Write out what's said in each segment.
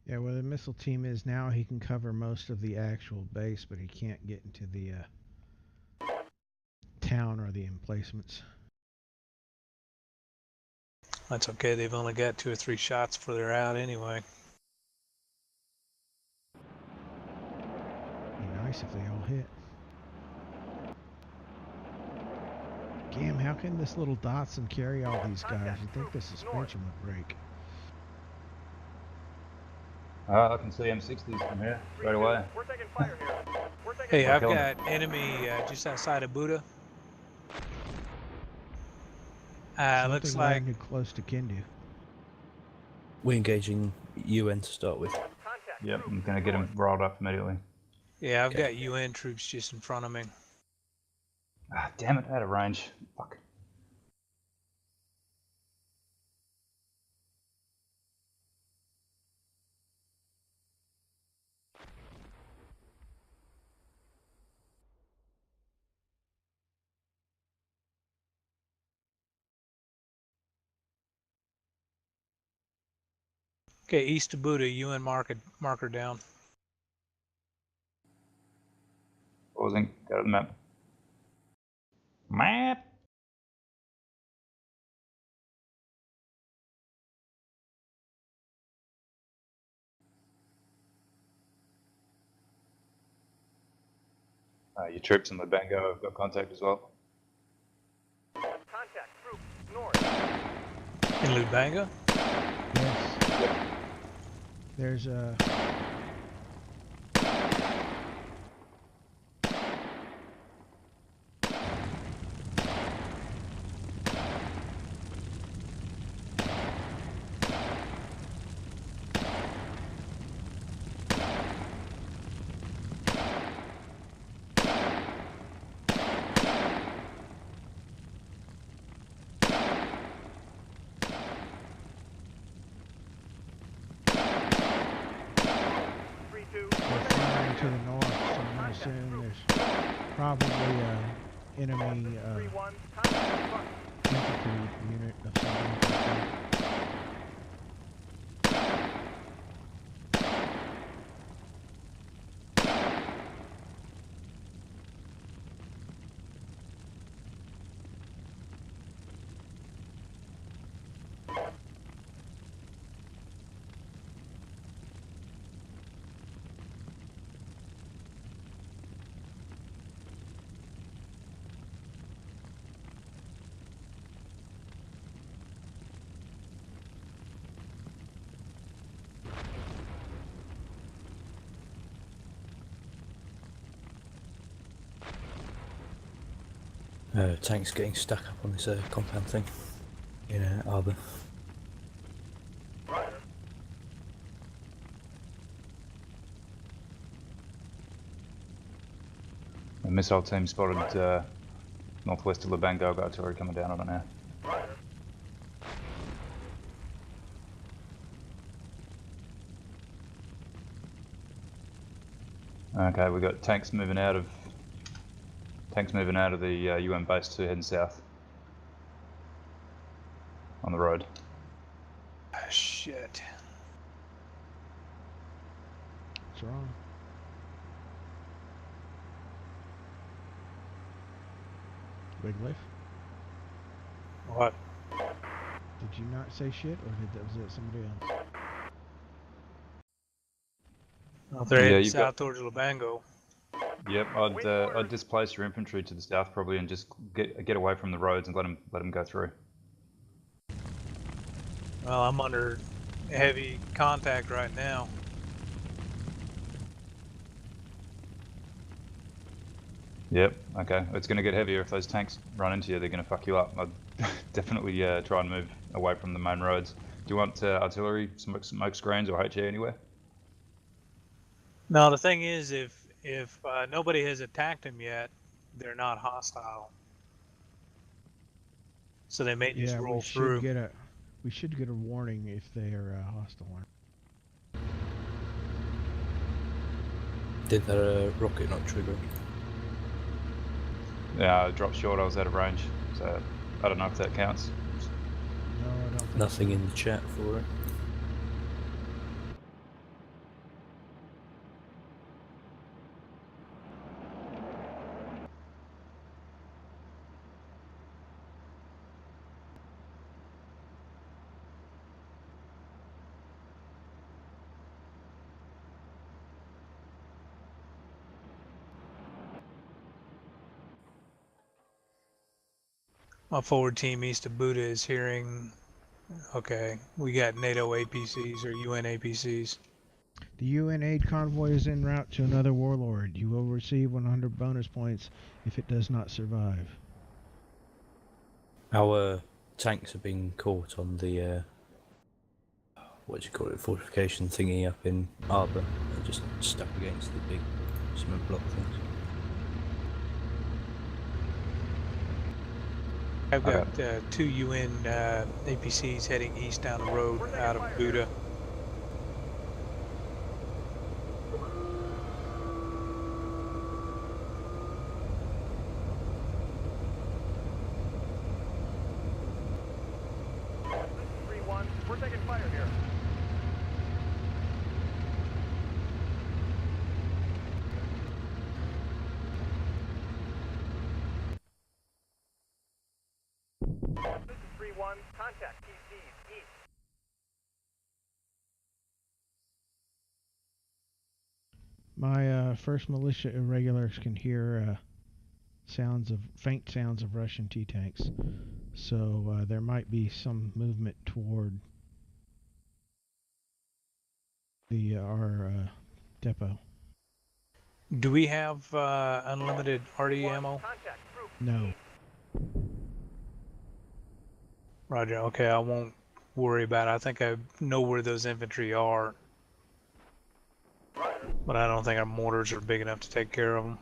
Yeah, where the missile team is now, he can cover most of the actual base, but he can't get into the town or the emplacements. That's okay. They've only got 2 or 3 shots before they're out anyway. Be nice if they all hit. Damn, how can this little Datsun carry all these guys? You'd think the suspension would break. I can see M60s from here straight away. We're taking fire here. Hey, We're I've killing got enemy just outside of Buddha. Looks Something like landed close to Kindu. We're engaging UN to start with. Contact. Yep, I'm gonna get him rolled up immediately. yeah, I've Okay. got UN troops just in front of me. Ah, damn it, out of range. Fuck. Okay, east of Buddha, UN marker down. Pausing, go to the map. Map! Your troops in Lubango have got contact as well. Contact. Troops. North. In Lubango? Yes. Yep. There's a... They're firing to the north, so I'm going to assume there's probably enemy infantry unit of some kind. Tanks getting stuck up on this compound thing in Arbor. The missile team spotted northwest of Lubango, got artillery coming down on it now. Okay, we got tanks moving out of the UN base 2 heading south on the road. Ah, shit. What's wrong? Big Leaf? What? Did you not say shit, or was it somebody else? Oh, they're Yeah, heading you've south towards Lubango. Yep, I'd displace your infantry to the south probably and just get away from the roads and let them go through. Well, I'm under heavy contact right now. Yep, okay. It's going to get heavier if those tanks run into you. They're going to fuck you up. I'd definitely try and move away from the main roads. Do you want artillery, smoke screens, or HE anywhere? No, the thing is, if nobody has attacked them yet, they're not hostile. So they may just roll through. We should get a warning if they are hostile. Did that rocket not trigger? Yeah, I dropped short. I was out of range, so I don't know if that counts. No, I don't think Nothing in the chat for it. My forward team east of Buda is hearing. Okay, we got NATO APCs or UN APCs. The UN aid convoy is en route to another warlord. You will receive 100 bonus points if it does not survive. Our tanks have been caught on the what do you call it, fortification thingy up in Arbor. They're just stuck against the big cement block things. I've Okay. got 2 UN APCs heading east down the road out of Buda. This is 3-1. We're taking fire here. This is 3-1. Contact TCs east. My first militia irregulars can hear faint sounds of Russian T-tanks. So there might be some movement toward our depot. Do we have unlimited RD ammo? Contact group. No. Roger. Okay, I won't worry about it. I think I know where those infantry are, but I don't think our mortars are big enough to take care of them.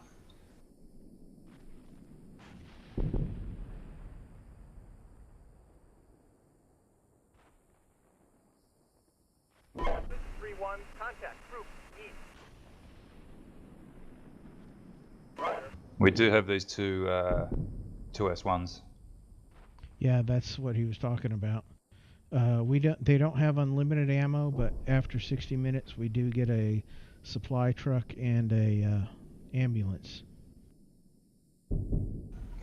This is 3-1. Contact group east. Roger. We do have these two S1s. Yeah, that's what he was talking about. They don't have unlimited ammo, but after 60 minutes we do get a supply truck and a ambulance.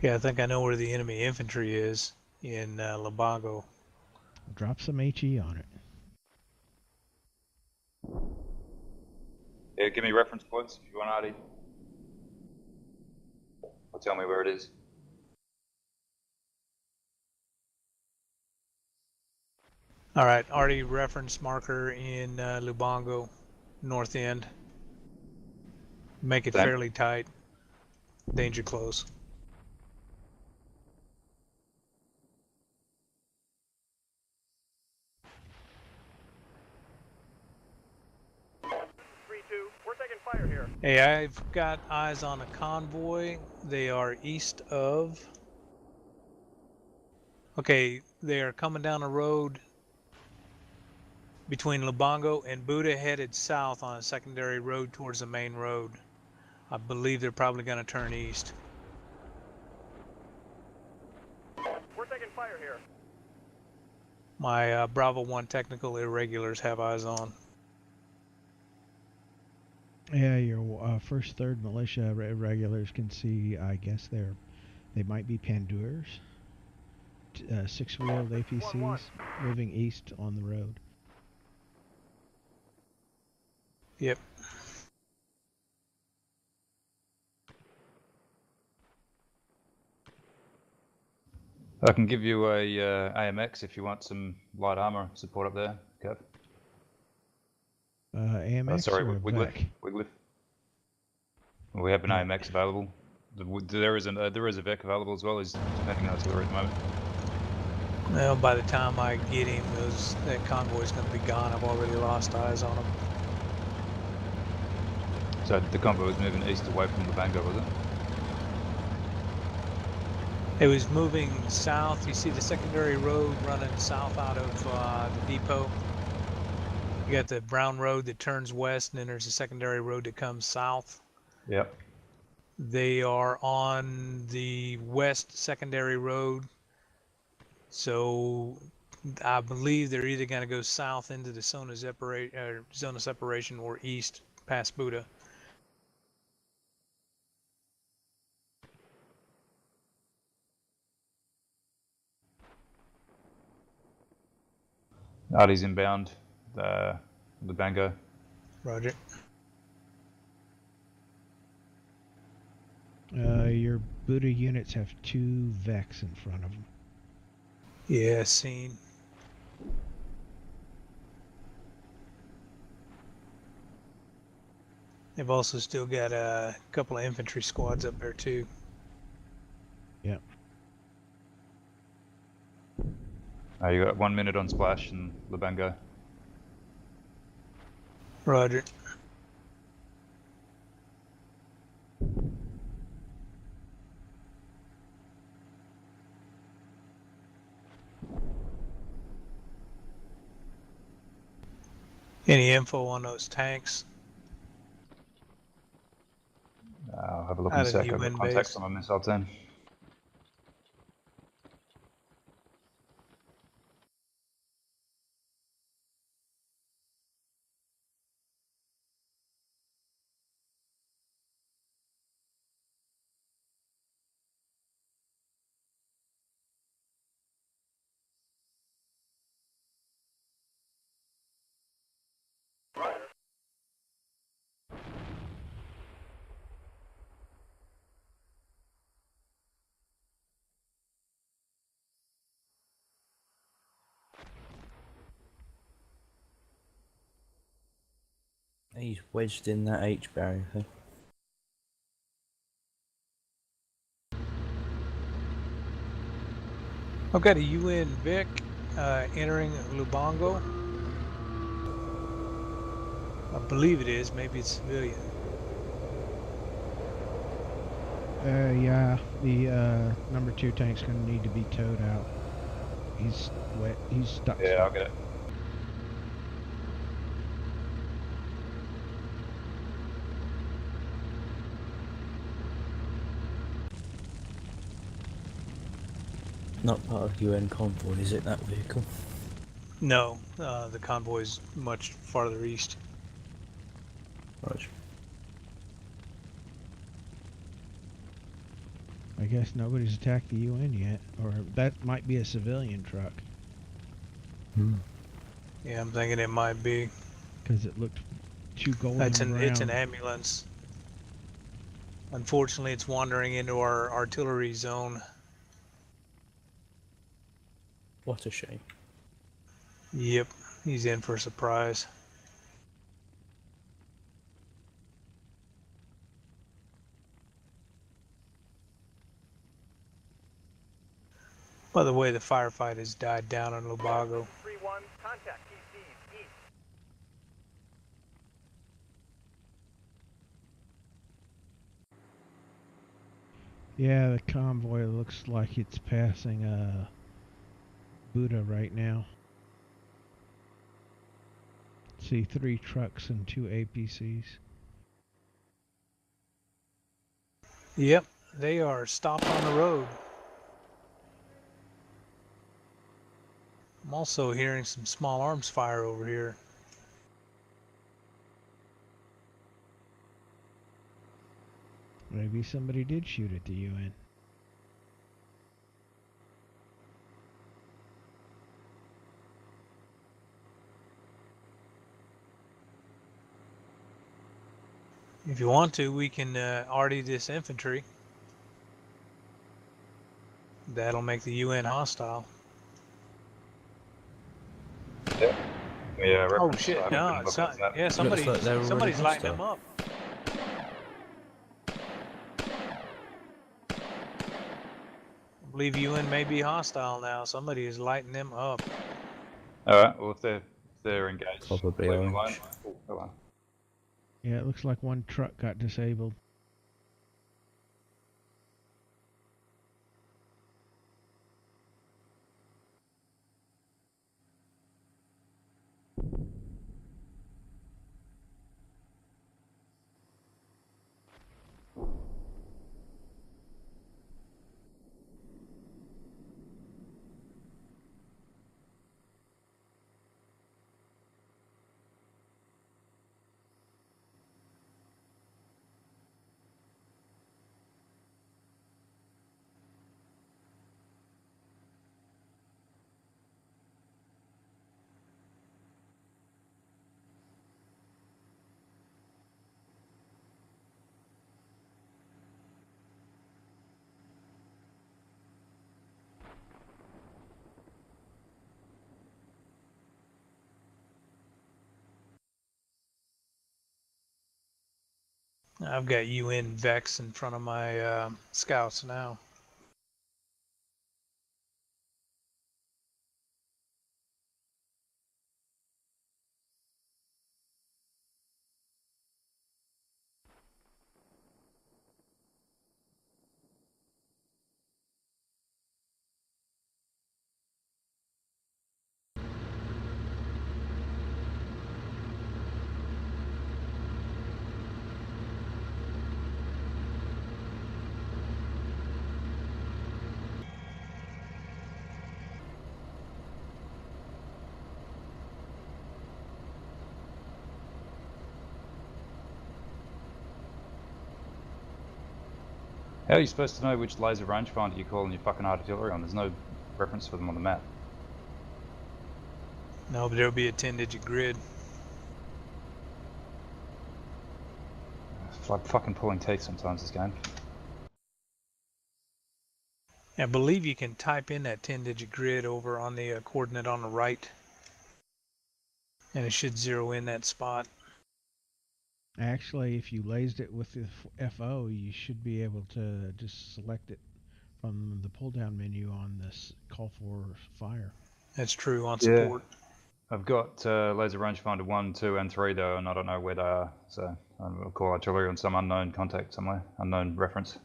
Yeah, I think I know where the enemy infantry is in Lubango. Drop some HE on it. Yeah, give me reference points if you want, Artie. Or tell me where it is. All right, already reference marker in Lubango, north end. Make it Same. fairly tight. Danger close. This is 3-2. We're taking fire here. Hey, I've got eyes on a convoy. They are east of. Okay, they are coming down the road between Lubango and Buda, headed south on a secondary road towards the main road. I believe they're probably going to turn east. We're taking fire here. My Bravo 1 technical irregulars have eyes on. Yeah, your 1st, 3rd militia irregulars can see. I guess they might be Pandurs, 6-wheeled APCs moving east on the road. Yep. I can give you a AMX if you want some light armor support up there, Kev. AMX Sorry, or a Wiglif. VEC? Wiglif. We have an AMX available. There is a VEC available as well. He's depending on artillery at the moment. Well, by the time I get him, that convoy's going to be gone. I've already lost eyes on him. So the convoy was moving east away from the Bango, was it? It was moving south. You see the secondary road running south out of the depot. You got the brown road that turns west, and then there's a secondary road that comes south. Yep. They are on the west secondary road. So I believe they're either going to go south into the zone of separation or east past Buda. Artie's inbound, the Bango. Roger. Your Buddha units have 2 VECs in front of them. Yeah, seen. They've also still got a couple of infantry squads up there too. Yep. You got 1 minute on splash and Lubango. Roger. Any info on those tanks I'll have a look in out a of the sec. I've got UN context base? on my missile team. He's wedged in that H barrier thing. I've got a UN Vic entering Lubango. I believe it is. Maybe it's civilian. Yeah, the number 2 tank's gonna need to be towed out. He's wet. He's stuck. Yeah, I'll get it. Not part of UN convoy, is it, that vehicle? No, the convoy's much farther east. Roger. I guess nobody's attacked the UN yet, or that might be a civilian truck Hmm. Yeah, I'm thinking it might be. because it looked too golden It's an brown. ambulance. Unfortunately, it's wandering into our artillery zone. What a shame. Yep, he's in for a surprise. By the way, the firefight has died down in Lubago. 3-1, contact TC east. Yeah, the convoy looks like it's passing Buddha right now. See 3 trucks and 2 APCs. Yep, they are stopped on the road. I'm also hearing some small arms fire over here. Maybe somebody did shoot at the UN. If you want to, we can arty this infantry. That'll make the UN hostile. Yeah, Oh reference. I shit! haven't No, been it's looking not. at that. Yeah, Looks like they're already somebody's lighting them hostile. up. I believe UN may be hostile now. Somebody is lighting them up. Alright, well if they're engaged, Probably leave them alone. orange. Oh, hello. Yeah, it looks like one truck got disabled. I've got UN Vex in front of my scouts now. How are you supposed to know which laser rangefinder you're calling your fucking artillery on? There's no reference for them on the map. No, but there'll be a 10-digit grid. It's like fucking pulling teeth sometimes, this game. I believe you can type in that 10-digit grid over on the coordinate on the right, and it should zero in that spot. Actually, if you lased it with the FO, you should be able to just select it from the pull-down menu on this call for fire. That's true on Yeah. support. I've got laser rangefinder 1, 2, and 3 though, and I don't know where they are, so I'll call artillery on some unknown contact somewhere, unknown reference.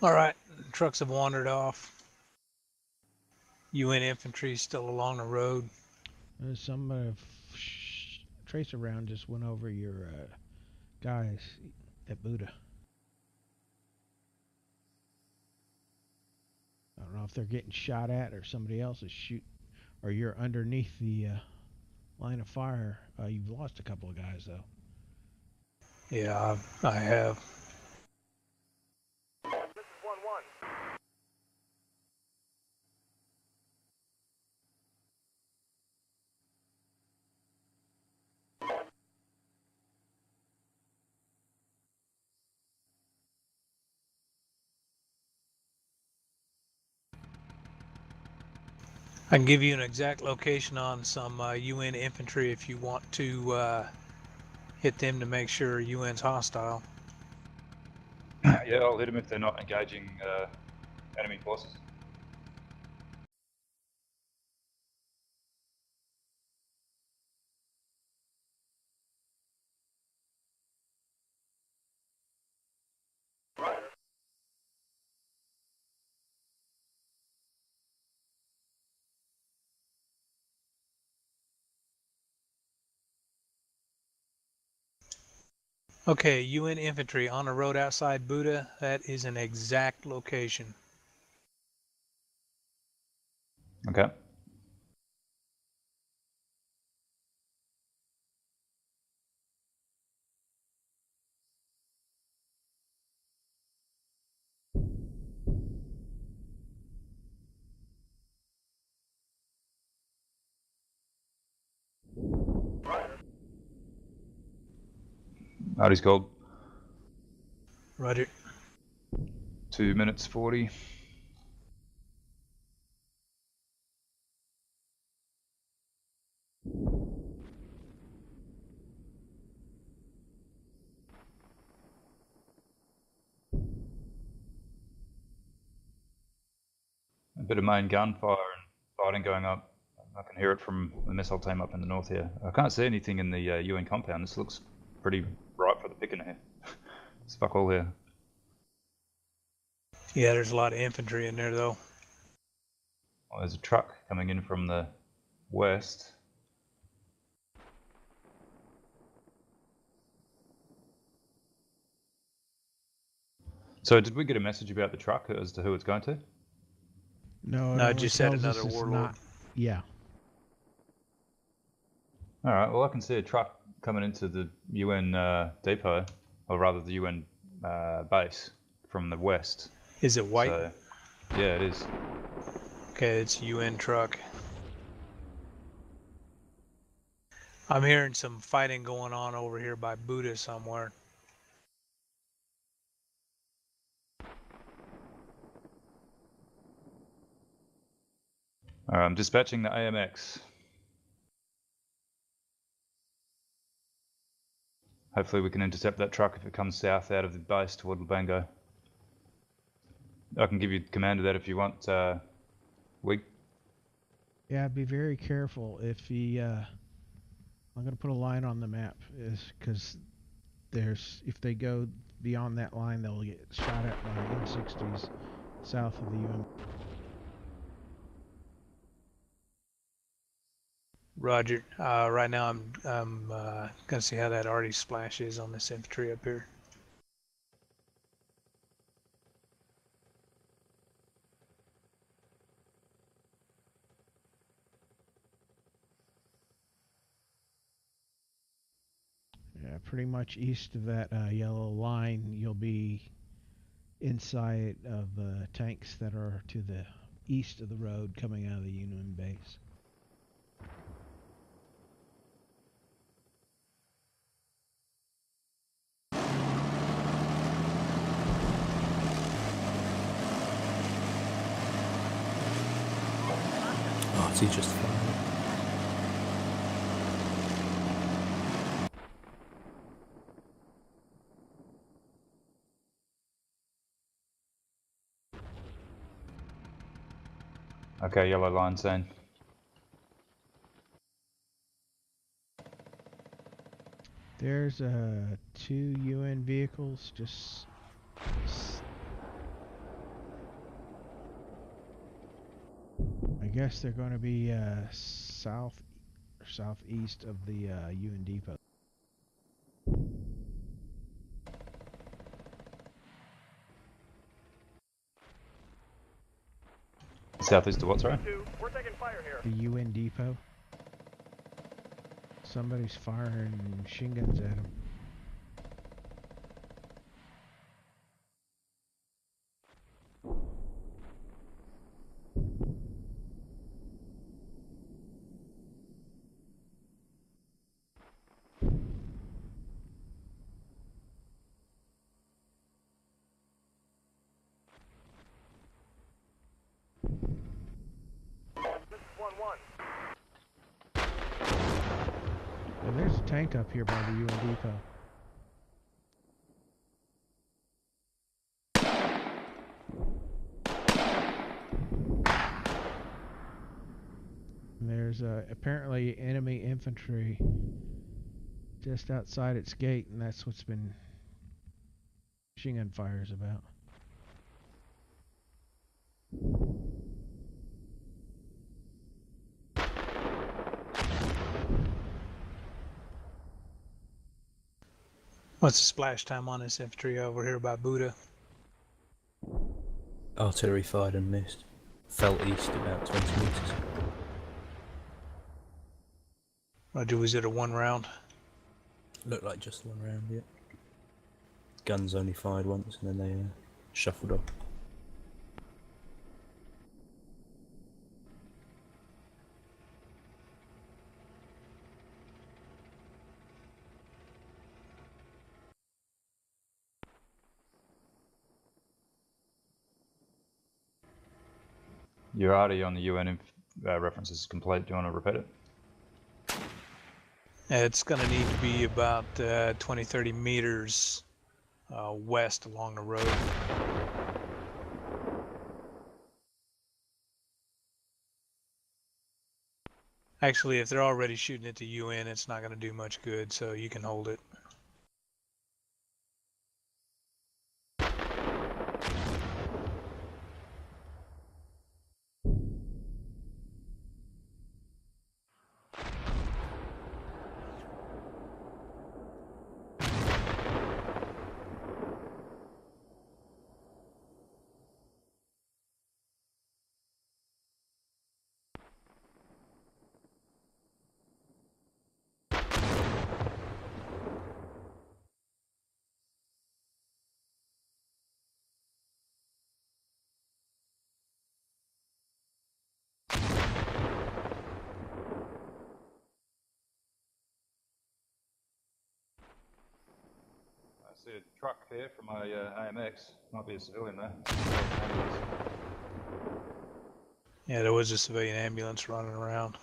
All right, trucks have wandered off. UN infantry still along the road. Some tracer round just went over your guys at Buddha. I don't know if they're getting shot at or somebody else is shooting, or you're underneath the line of fire. You've lost a couple of guys though. Yeah, I have. This is 1-1. I can give you an exact location on some UN infantry if you want to hit them to make sure UN's hostile. Yeah, I'll hit them if they're not engaging enemy forces. Okay, UN infantry on the road outside Buddha. That is an exact location. Okay. Artie's called. Roger. 2 minutes 40. A bit of main gunfire and fighting going up. I can hear it from the missile team up in the north here. I can't see anything in the UN compound. This looks pretty ripe for the picking here. It's fuck all here. Yeah, there's a lot of infantry in there though. Oh, there's a truck coming in from the west. So did we get a message about the truck as to who it's going to? No, No, it I only just said tells us another it's warlord. not. Yeah. All right. Well, I can see a truck coming into the UN depot, or rather the UN base from the west. Is it white? So, yeah, it is. Okay, it's UN truck. I'm hearing some fighting going on over here by Buddha somewhere. I'm dispatching the AMX. Hopefully we can intercept that truck if it comes south out of the base toward Lubango. I can give you command of that if you want, Wig. Yeah, be very careful if he. I'm gonna put a line on the map, is because if they go beyond that line, they'll get shot at by M60s south of the UM. Roger. Right now I'm gonna see how that arty splash is on this infantry up here. Yeah, pretty much east of that yellow line, you'll be inside of tanks that are to the east of the road coming out of the Union base. Oh, is he just firing? Okay, yellow line seen. There's 2 UN vehicles just. I guess they're going to be south or southeast of the UN depot. Southeast of what, sorry? We're taking fire here. The UN depot. Somebody's firing machine guns at them. This is 1-1. Well, there's a tank up here by the UN depot. And there's apparently enemy infantry just outside its gate, and that's what's been machine gun fires about. What's the splash time on this infantry over here by Buddha? Artillery fired and missed. Fell east about 20 metres. Roger, was it a 1 round? Looked like just one round, yeah. Guns only fired once and then they shuffled off. Your RD on the UN reference is complete. Do you want to repeat it? It's going to need to be about 20-30 meters west along the road. Actually, if they're already shooting at the UN, it's not going to do much good, so you can hold it. I see a truck here from my AMX. Might be a civilian there. Yeah, there was a civilian ambulance running around.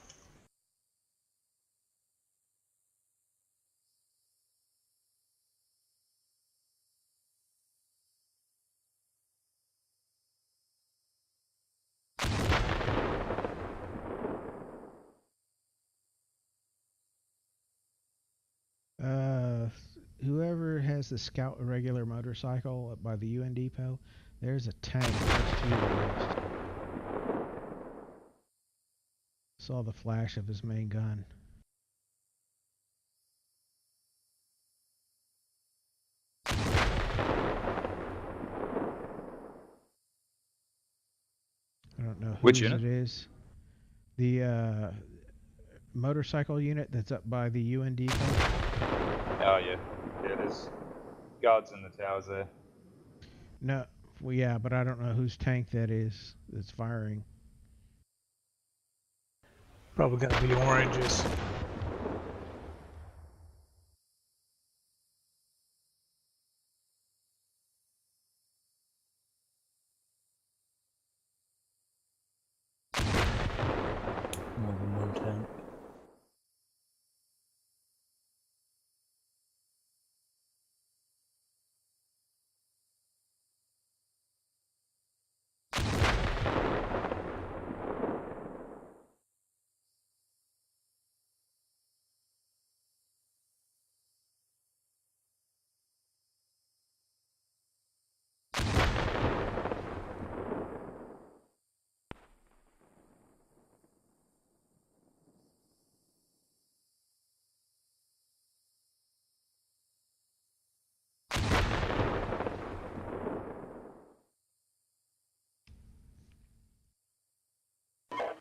Whoever has the Scout Irregular motorcycle up by the UN depot, there's a tank close to you west. Saw the flash of his main gun. I don't know Which whose unit? it is. The motorcycle unit that's up by the UN depot. Oh yeah, yeah. There's guards in the towers there. No, well, yeah, but I don't know whose tank that is that's firing. Probably gonna be oranges. More than one tank.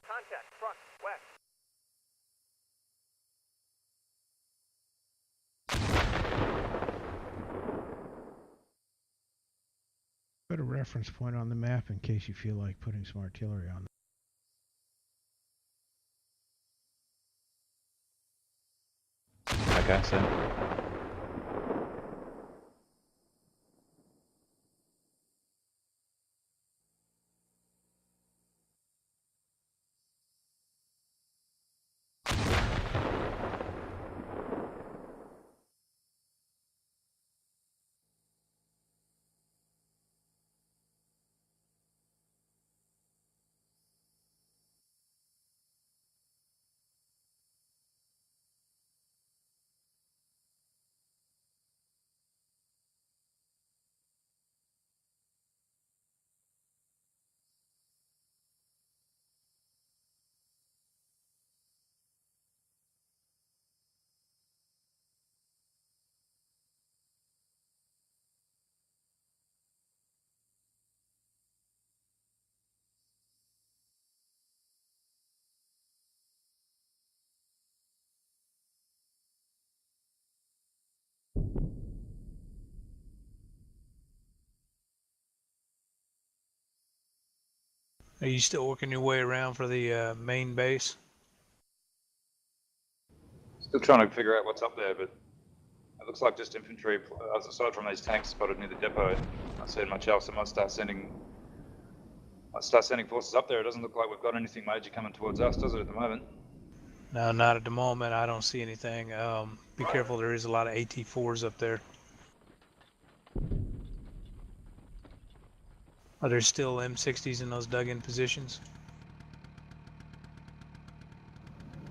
Contact front west. Put a reference point on the map in case you feel like putting some artillery on. Okay, so Are you still working your way around for the main base? still trying to figure out what's up there, but it looks like just infantry. Aside from these tanks spotted near the depot, I not seeing much else. I might start sending forces up there. It doesn't look like we've got anything major coming towards us, does it, at the moment? No, not at the moment. I don't see anything. Be careful. There is a lot of AT-4s up there. Are there still M60s in those dug-in positions?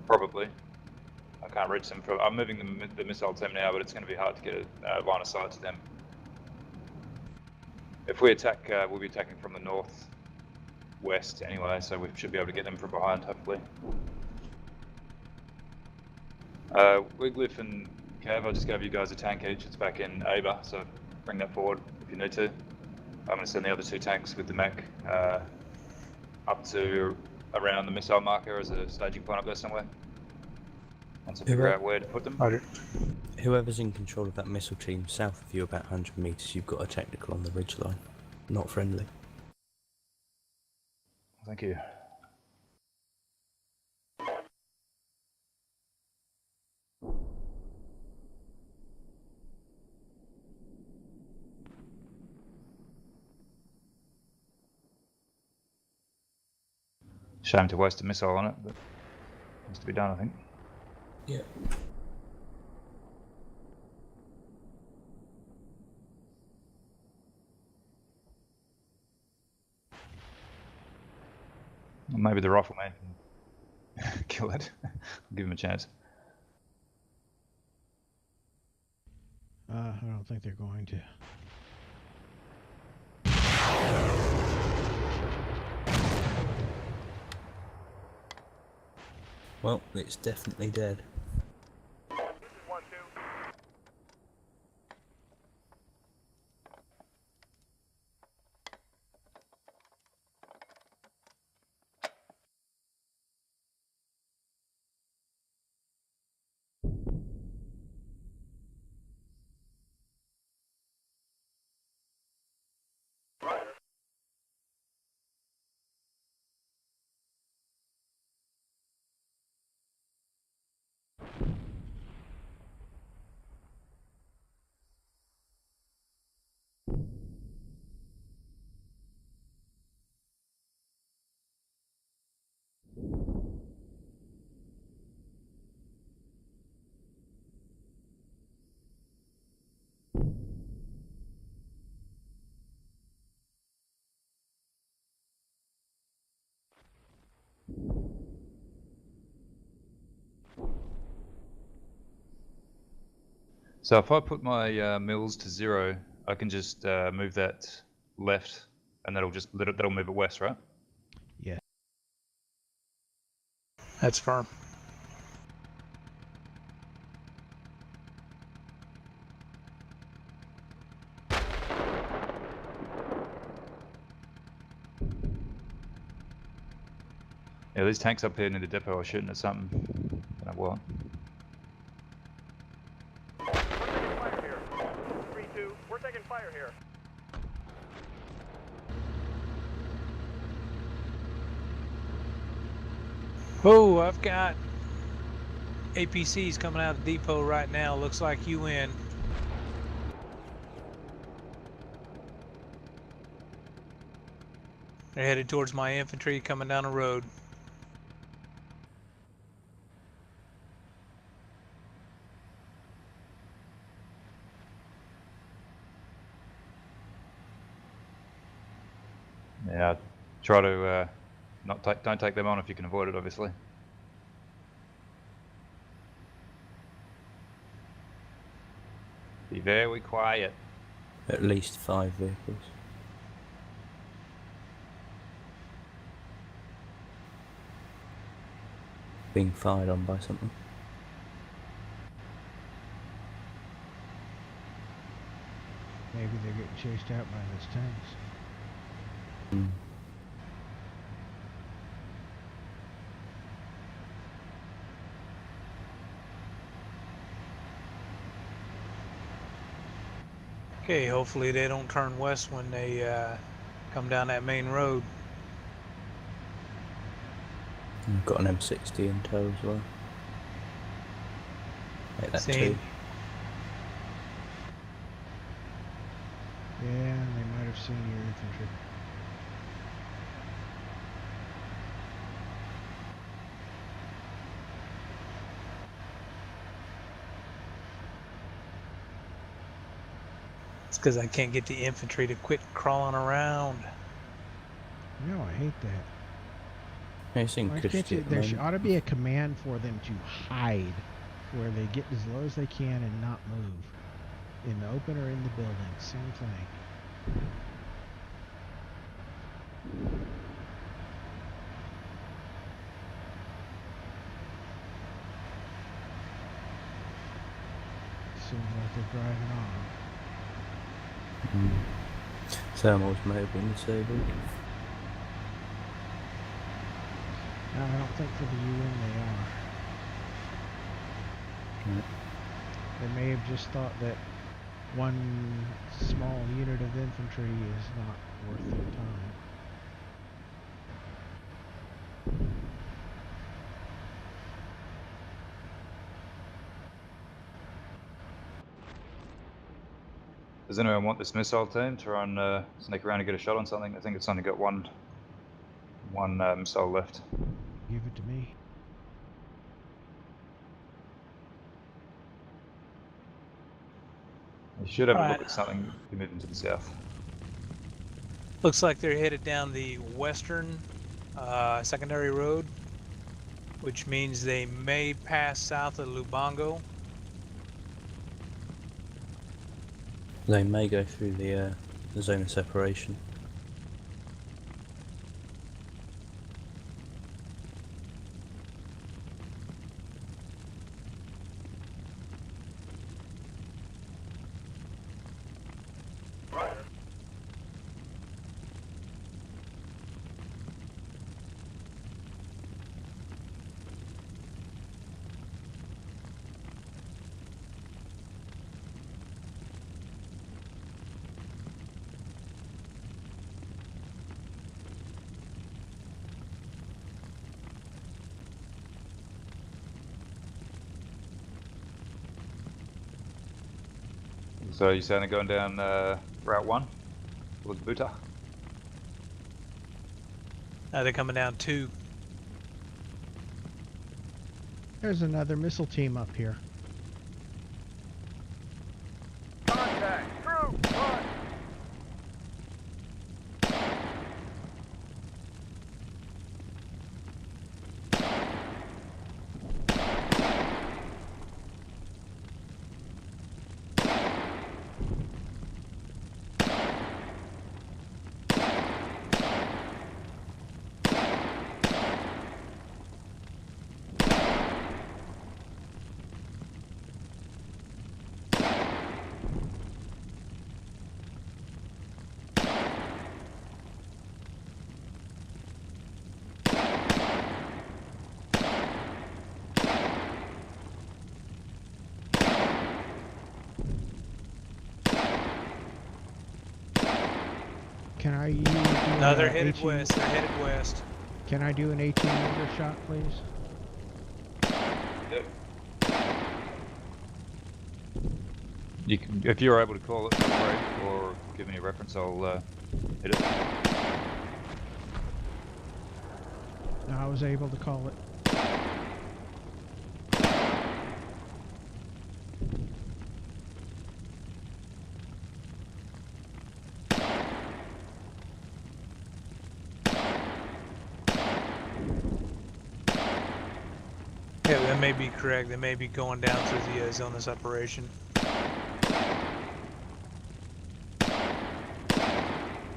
Probably. I can't reach them. I'm moving the missile team now, but it's going to be hard to get a line of sight to them. If we attack, we'll be attacking from the northwest anyway, so we should be able to get them from behind, hopefully. Wigliffe and Cav, I just gave you guys a tank each. It's back in Ava, so bring that forward if you need to. I'm going to send the other two tanks with the mech up to around the missile marker as a staging point up there somewhere. Once I figure out where to put them. Roger. Whoever's in control of that missile team south of you about 100 metres, you've got a technical on the ridge line. Not friendly. Thank you. Shame to waste a missile on it, but has to be done, I think. Yeah. Or maybe the rifleman can kill it. Give him a chance. I don't think they're going to. Well, it's definitely dead. This is 1-2. So if I put my mills to 0, I can just move that left, and that'll move it west, right? Yeah. That's firm. Yeah, these tanks up here near the depot are shooting at something. Don't know what. We're taking fire here. 3-2. We're taking fire here. Oh, I've got APCs coming out of the depot right now. Looks like UN. They're headed towards my infantry coming down the road. Yeah, try to don't take them on if you can avoid it, obviously. Be very quiet. At least 5 vehicles. Being fired on by something. Maybe they're getting chased out by those tanks. Mm. Okay, hopefully they don't turn west when they come down that main road. I've got an M60 in tow as well. Make that Same. 2. Yeah, they might have seen your infantry. It's because I can't get the infantry to quit crawling around. No, I hate that. It's in Why custody can't you, at the there moment. ought to be a command for them to hide, where they get as low as they can and not move. In the open or in the building, same thing. Seems like they're driving on. Thermals may have been disabled. No, I don't think for the UN they are. Right. They may have just thought that one small unit of infantry is not worth their time. Does anyone want this missile team to run sneak around and get a shot on something? I think it's only got one One missile left. Give it to me. You should have a look Alright. at something if you're moving to the south. Looks like they're headed down the western secondary road, which means they may pass south of Lubango. They may go through the zone of separation. So you're saying they're going down Route 1 towards Buta? They're coming down 2. There's another missile team up here. Contact. Troop, run. Can I use No, they're headed 18 west. They're headed west. Can I do an 18-meter shot, please? Yep. You can, if you're able to call it, great, or give me a reference, I'll hit it. No, I was able to call it. Yeah, that may be correct. They may be going down through the zone of separation.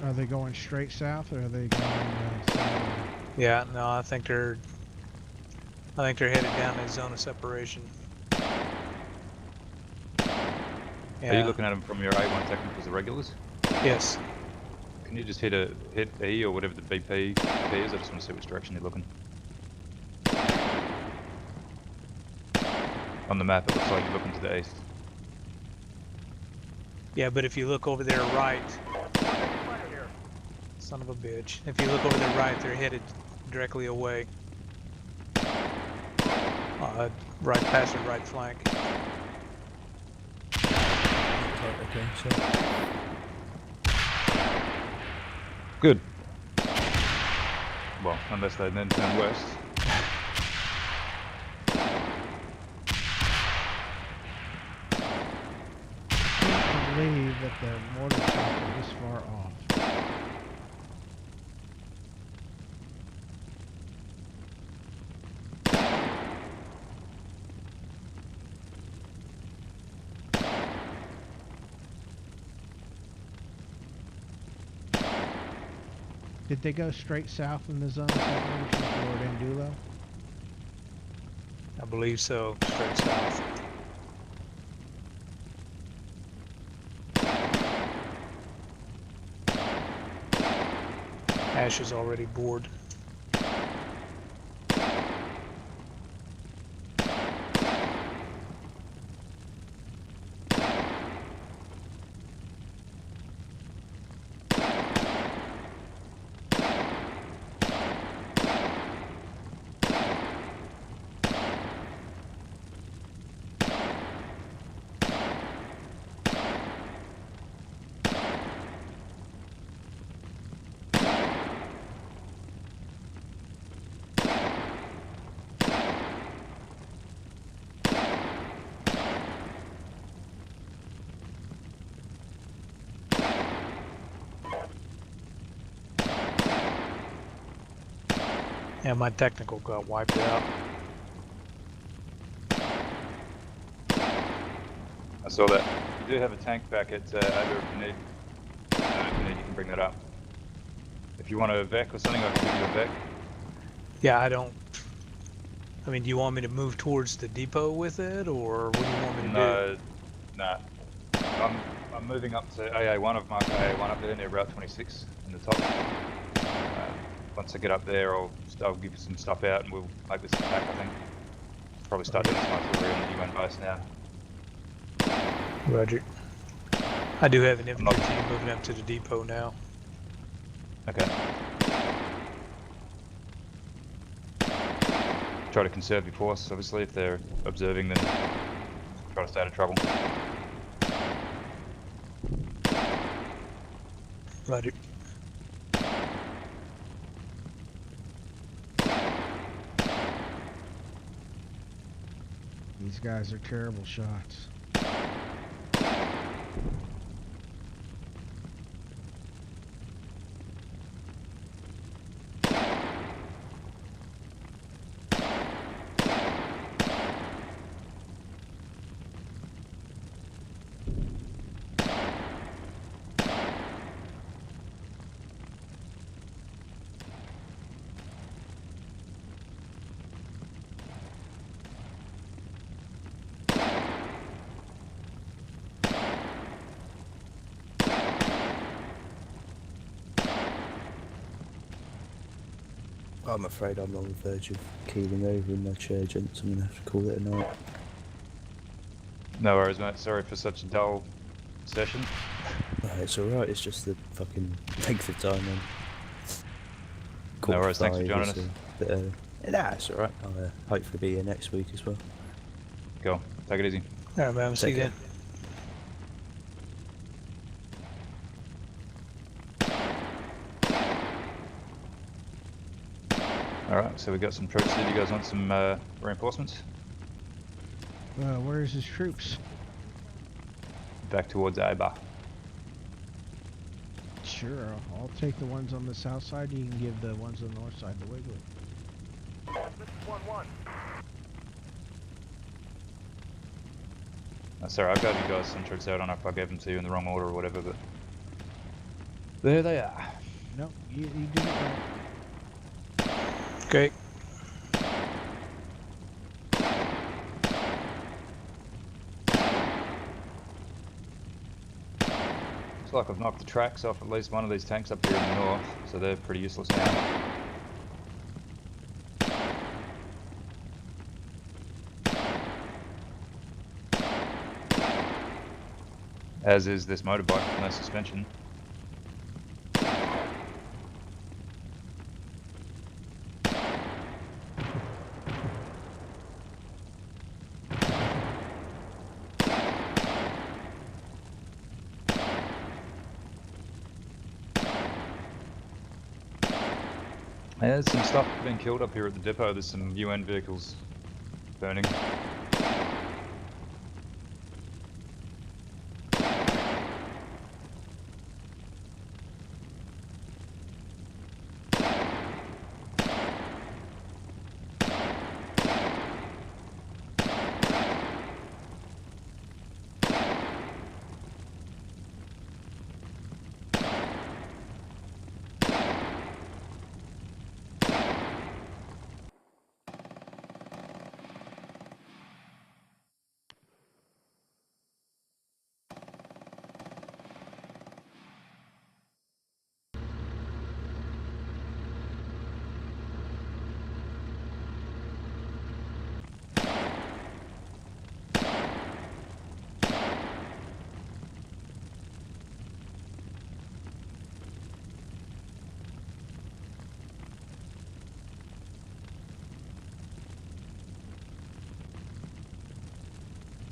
Are they going straight south, or are they going south? Yeah, no, I think they're headed down the zone of separation. Yeah. Are you looking at them from your A1 technicals, the regulars? Yes. Can you just hit E or whatever the BP is? I just want to see which direction you're looking. On the map, it looks like you're looking to the east. Yeah, but if you look over there right, son of a bitch. If you look over there right, they're headed directly away. Right past their right flank. Okay, so Good. Well, unless they then turn west. I believe that the mortar shots are this far off. Did they go straight south in the zone of separation toward Andulo? I believe so. Straight south. Ash is already bored. And my technical got wiped out. I saw that. You do have a tank back at Ada if you need. If you need, you can bring that up. If you want a VEC or something, I can give you a VEC. Yeah, I don't. I mean, do you want me to move towards the depot with it, or what do you want me to do? No, nah. I'm moving up to AA1. I've marked AA1 up there near Route 26 in the top. Once I get up there, I'll give you some stuff out and we'll make this attack, I think. Probably start doing some artillery on the UN base now. Roger. I do have an infantry team moving up to the depot now. Okay. Try to conserve your force, obviously. If they're observing, then try to stay out of trouble. Roger. These guys are terrible shots. I'm afraid I'm on the verge of keeling over in my chair, gents. I'm going to have to call it a night. No worries, mate. Sorry for such a dull session. No, it's alright, it's just the fucking length of time. No worries, thanks for joining us. Nah, it's alright. I'll hopefully be here next week as well. Go. Take it easy. Alright, man. See you care. then. Alright, so we got some troops here. Do you guys want some reinforcements? Where's his troops? Back towards Aba. Sure, I'll take the ones on the south side. You can give the ones on the north side the Wiggly. This is 1-1. Sorry, I gave you guys some troops out. I don't know if I gave them to you in the wrong order or whatever, but there they are. Nope, you did it right. Okay. Looks like I've knocked the tracks off at least one of these tanks up here in the north, so they're pretty useless now. As is this motorbike with no suspension. There's some stuff being killed up here at the depot. There's some UN vehicles burning.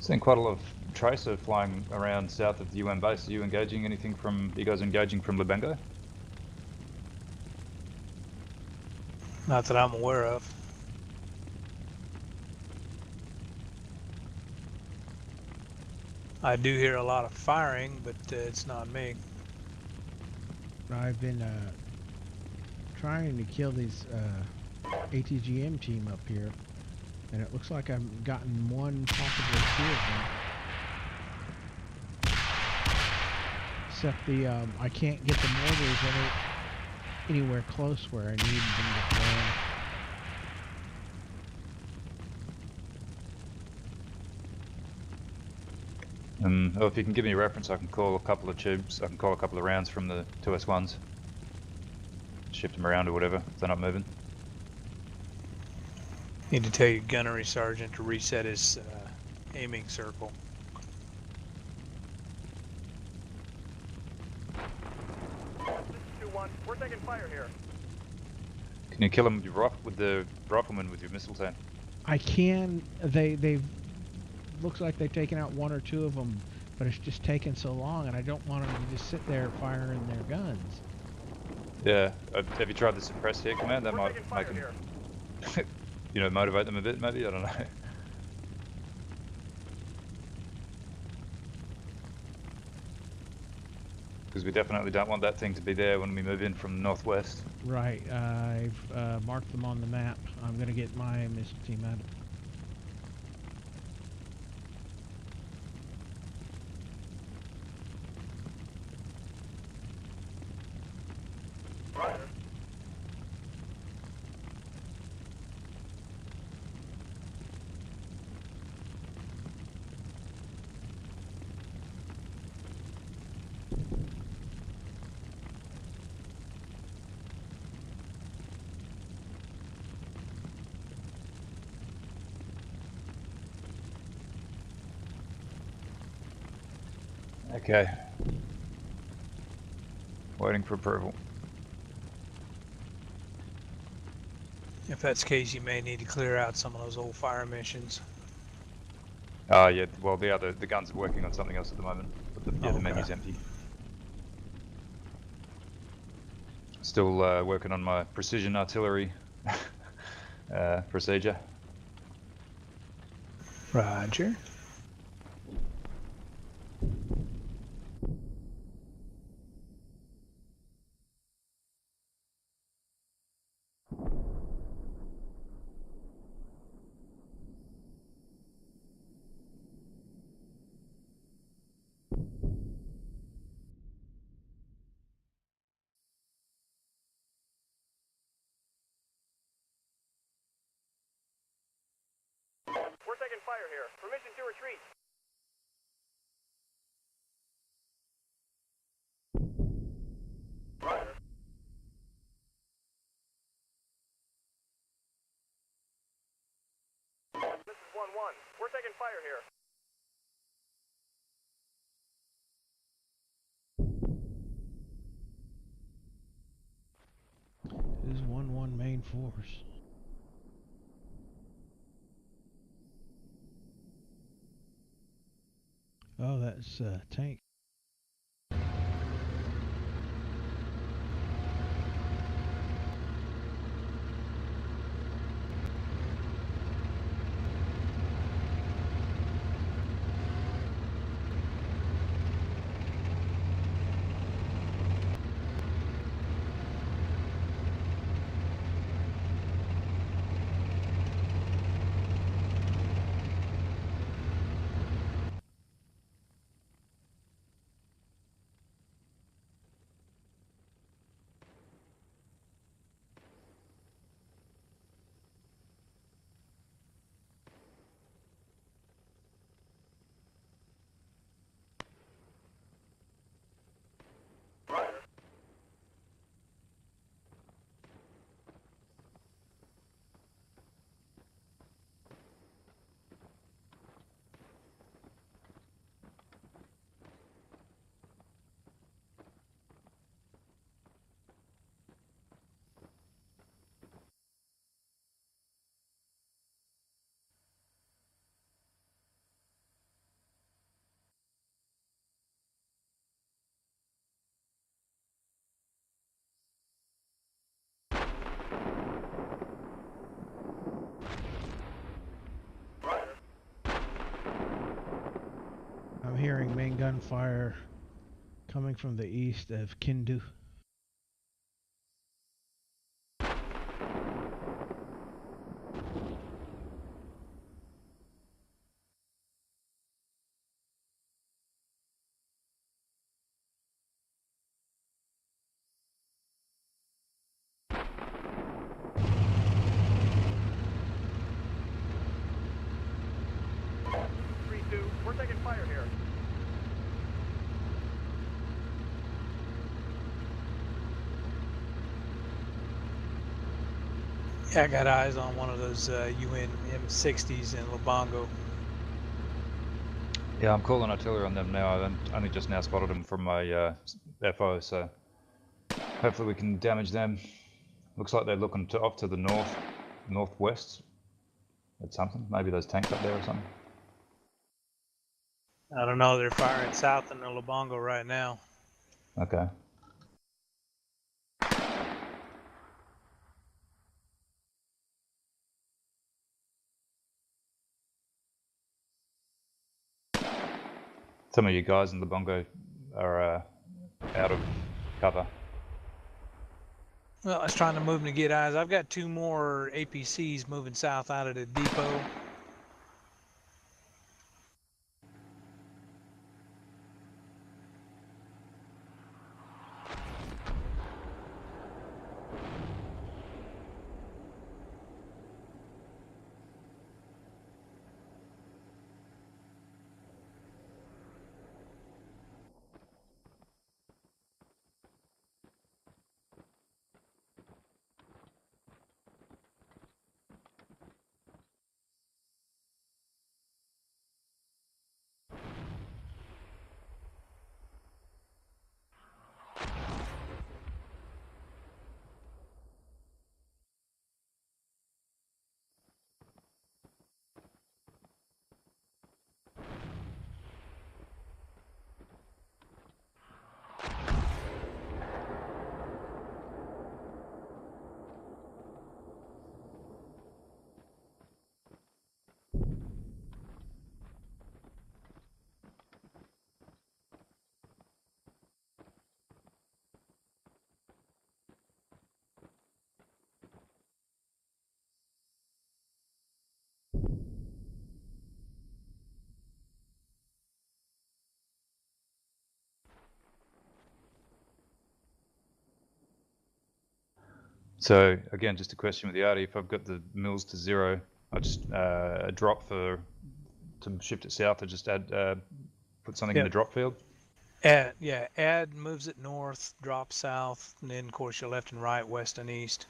Seen quite a lot of tracer flying around south of the UN base. Are you engaging anything from, you guys engaging from Lubango? Not that I'm aware of. I do hear a lot of firing, but it's not me. I've been trying to kill these ATGM team up here, and it looks like I've gotten one, possibly two of them. Except the I can't get the mortars anywhere close where I need them to go. Oh, if you can give me a reference, I can call a couple of tubes. I can call a couple of rounds from the 2S1s. Shift them around or whatever if they're not moving. Need to tell your gunnery sergeant to reset his aiming circle. This is 2-1. We're taking fire here. Can you kill them with the rifleman with your missile tank? I can. They've looks like they've taken out one or two of them, but it's just taken so long, and I don't want them to just sit there firing their guns. Yeah. Have you tried the suppress here command? That We're might taking make fire them, here. you know, motivate them a bit. Maybe, I don't know. Because we definitely don't want that thing to be there when we move in from the northwest. Right. I've marked them on the map. I'm gonna get my missile team out. Roger. Okay. Waiting for approval. If that's the case, you may need to clear out some of those old fire missions. Yeah, well the guns are working on something else at the moment, but the Okay. menu's empty. Still working on my precision artillery procedure. Roger. We're taking fire here. Permission to retreat. Roger. This is 1-1. We're taking fire here. This is 1-1 main force. Oh, that's tank. Roger. Roger. I'm hearing main gunfire coming from the east of Kindu. Yeah, I got eyes on one of those UN M60s in Lubango. Yeah, I'm calling artillery on them now. I only just now spotted them from my FO, so hopefully we can damage them. Looks like they're looking off to the northwest at something. Maybe those tanks up there or something. I don't know. They're firing south in the Lubango right now. Okay. Some of you guys in the bongo are out of cover. Well, I was trying to move them to get eyes. I've got 2 more APCs moving south out of the depot. So again, just a question with the Arty. If I've got the mills to 0, I just drop to shift it south. I just add put something in the drop field. Add moves it north, drop south, and then of course your left and right, west and east.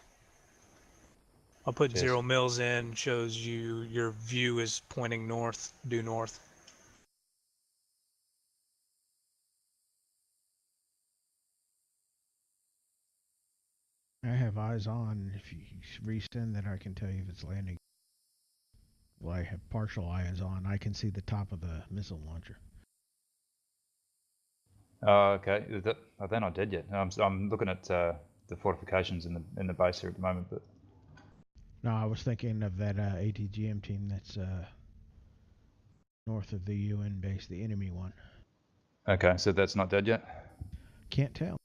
I'll put Cheers. 0 mils in, shows you your view is pointing north, due north. I have eyes on. If you resend that, I can tell you if it's landing. Well, I have partial eyes on. I can see the top of the missile launcher. Okay. They're not dead yet. I'm looking at the fortifications in the base here at the moment, but No, I was thinking of that ATGM team that's north of the UN base, the enemy one. okay. So that's not dead yet. Can't tell.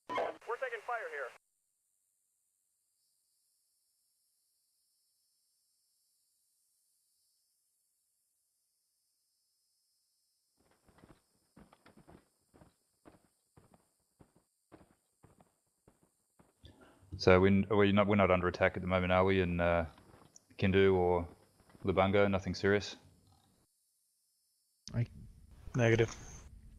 We're taking fire here. So we're not under attack at the moment, are we? In Kindu or Lubango, nothing serious. Negative.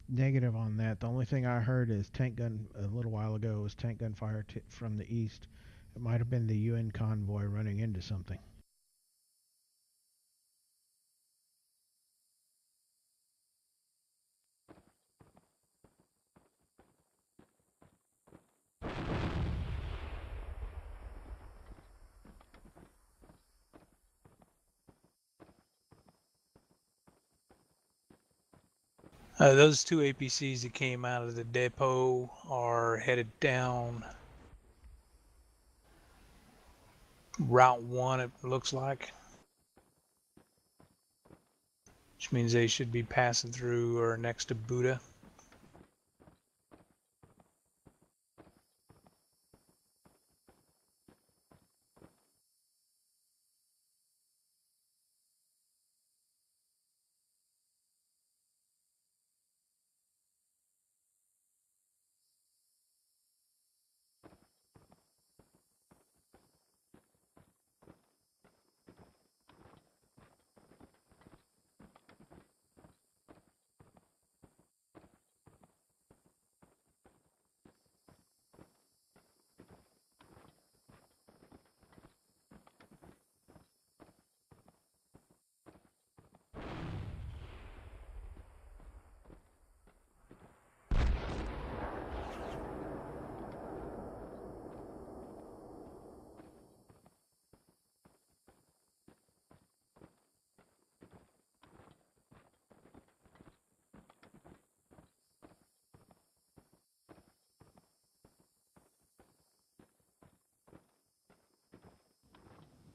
Negative on that. The only thing I heard is tank gun a little while ago was tank gun fire from the east. It might have been the UN convoy running into something. Those 2 APCs that came out of the depot are headed down Route 1, it looks like. Which means they should be passing through or next to Buddha.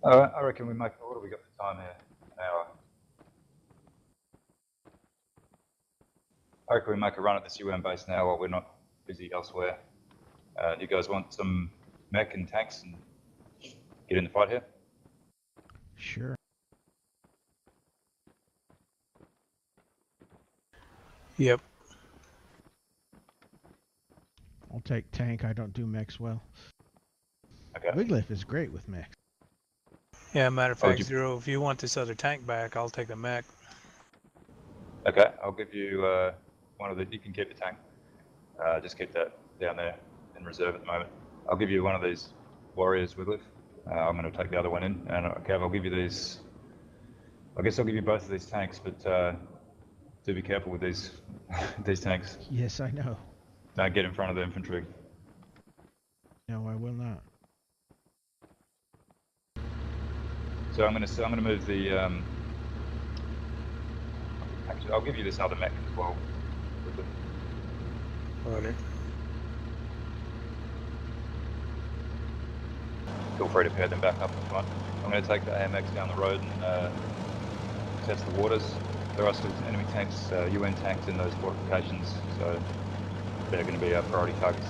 I reckon we make. What have we got for time here? An hour. I reckon we make a run at this UN base now while we're not busy elsewhere. You guys want some mech and tanks and get in the fight here? Sure. Yep. I'll take tank. I don't do mechs well. Okay. Wiglif is great with mechs. Yeah, matter of Oh, fact, Zero, if you want this other tank back, I'll take a mech. Okay, I'll give you one of the. You can keep the tank. Just keep that down there in reserve at the moment. I'll give you one of these warriors, Wiglif. I'm going to take the other one in, and Gav, I'll give you these. I guess I'll give you both of these tanks, but do be careful with these these tanks. Yes, I know. Don't get in front of the infantry. No, I will not. So I'm going to move the. Actually, I'll give you this other mech as well. Roger. Feel free to pair them back up if you want. I'm going to take the AMX down the road and test the waters. There are still enemy tanks, UN tanks in those fortifications, so they're going to be our priority targets.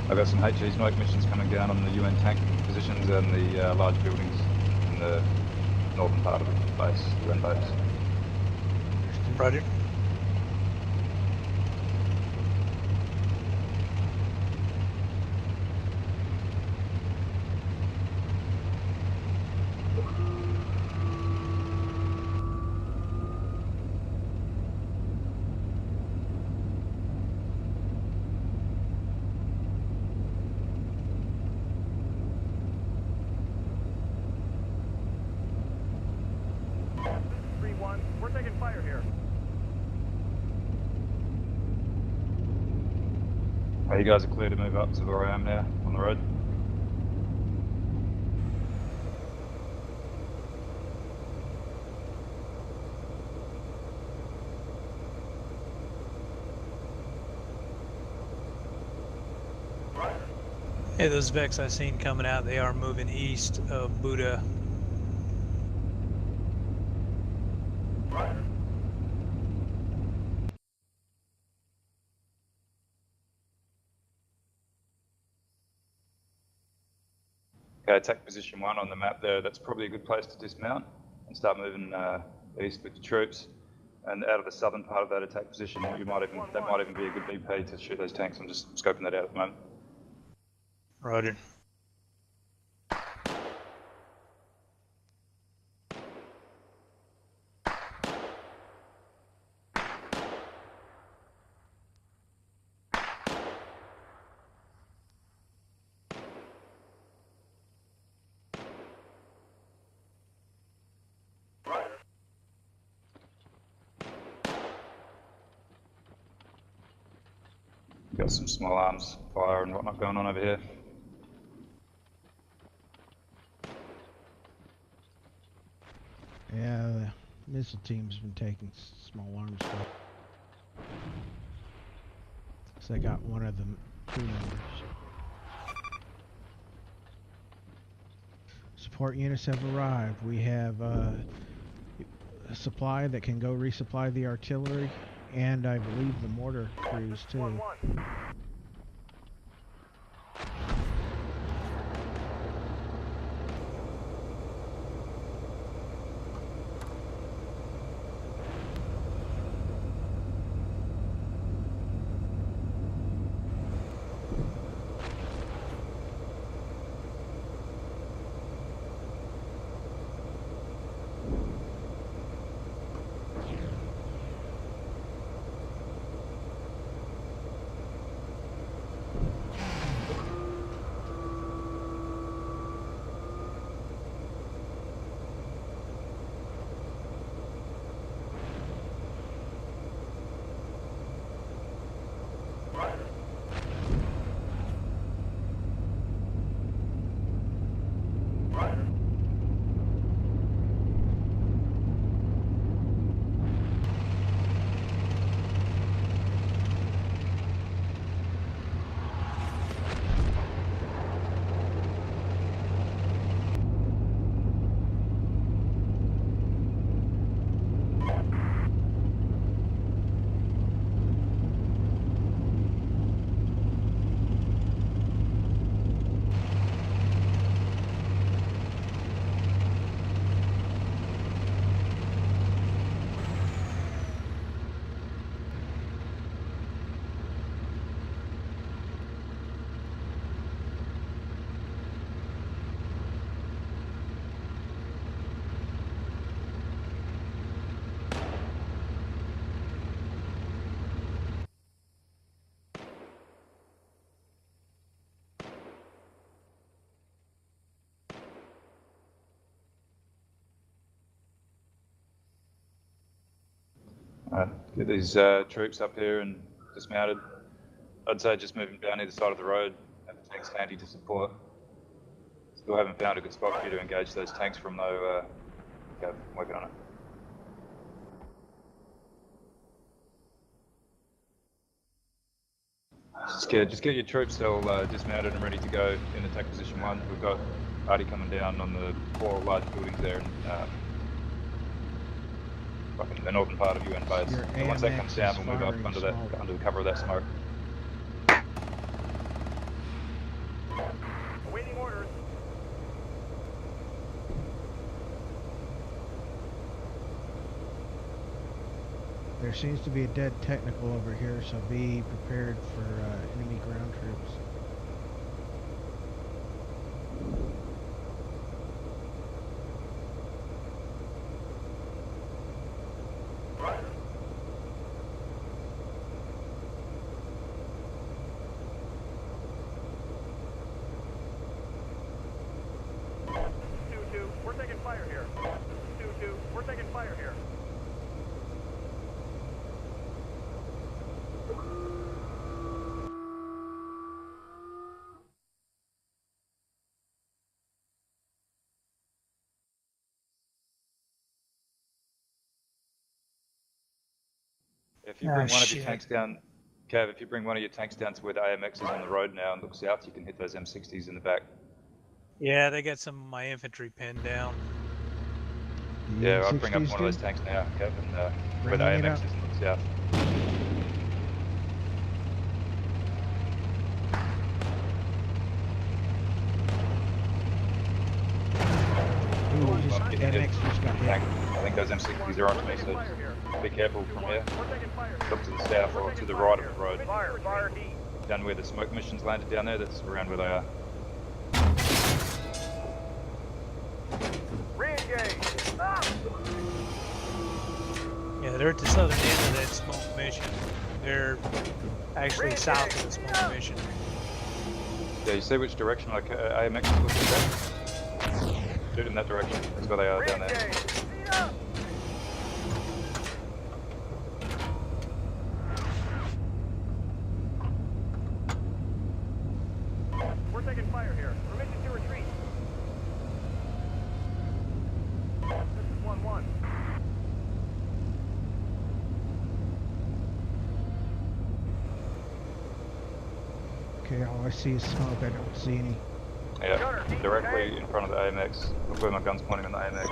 I've got some HE smoke missions coming down on the UN tank positions and the large buildings in the northern part of the base, UN base. Roger. We're taking fire here. You guys are clear to move up to where I am now on the road. Yeah, those Vex I've seen coming out, they are moving east of Buddha. Okay, take position 1 on the map there. That's probably a good place to dismount and start moving east with the troops. And out of the southern part of that attack position, that might even be a good BP to shoot those tanks. I'm just scoping that out at the moment. Roger. Got some small arms fire and whatnot going on over here. Yeah, the missile team's been taking small arms stuff. So I got one of the crew members. Support units have arrived. We have a supply that can go resupply the artillery, and I believe the mortar crews too. Get these troops up here and dismounted. I'd say just moving down either side of the road, have the tanks handy to support. Still haven't found a good spot for you to engage those tanks from though. Okay, I'm working on it. Just get your troops all dismounted and ready to go in attack position 1. We've got Artie coming down on the 4 large buildings there in fucking the northern part of UN base. And once that comes down, we'll move up under the cover of that smoke. Awaiting orders. There seems to be a dead technical over here, so be prepared for enemy ground troops. We're taking fire here. 2-2, we're taking fire here. If you bring one of your tanks down, Cav, if you bring one of your tanks down to where the AMX is on the road now and look south, you can hit those M60s in the back. Yeah, they got some of my infantry pinned down. Yeah, I'd bring up one of those tanks now, Cav, and where the AMX is and look south. I think those M60s are onto me, so be careful from here. Look to the south or to the right of the road. Down where the smoke missions landed down there, that's around where they are. Yeah, they're at the southern end of that smoke mission. They're actually south of the smoke mission. Yeah, you see which direction like AMX is looking at? Shoot in that direction. That's where they are down there. We're taking fire here. Permission to retreat. This is 1-1. Okay, all I see is smoke. I don't see any. Yeah, directly in front of the AMX. Look where my gun's pointing on the AMX.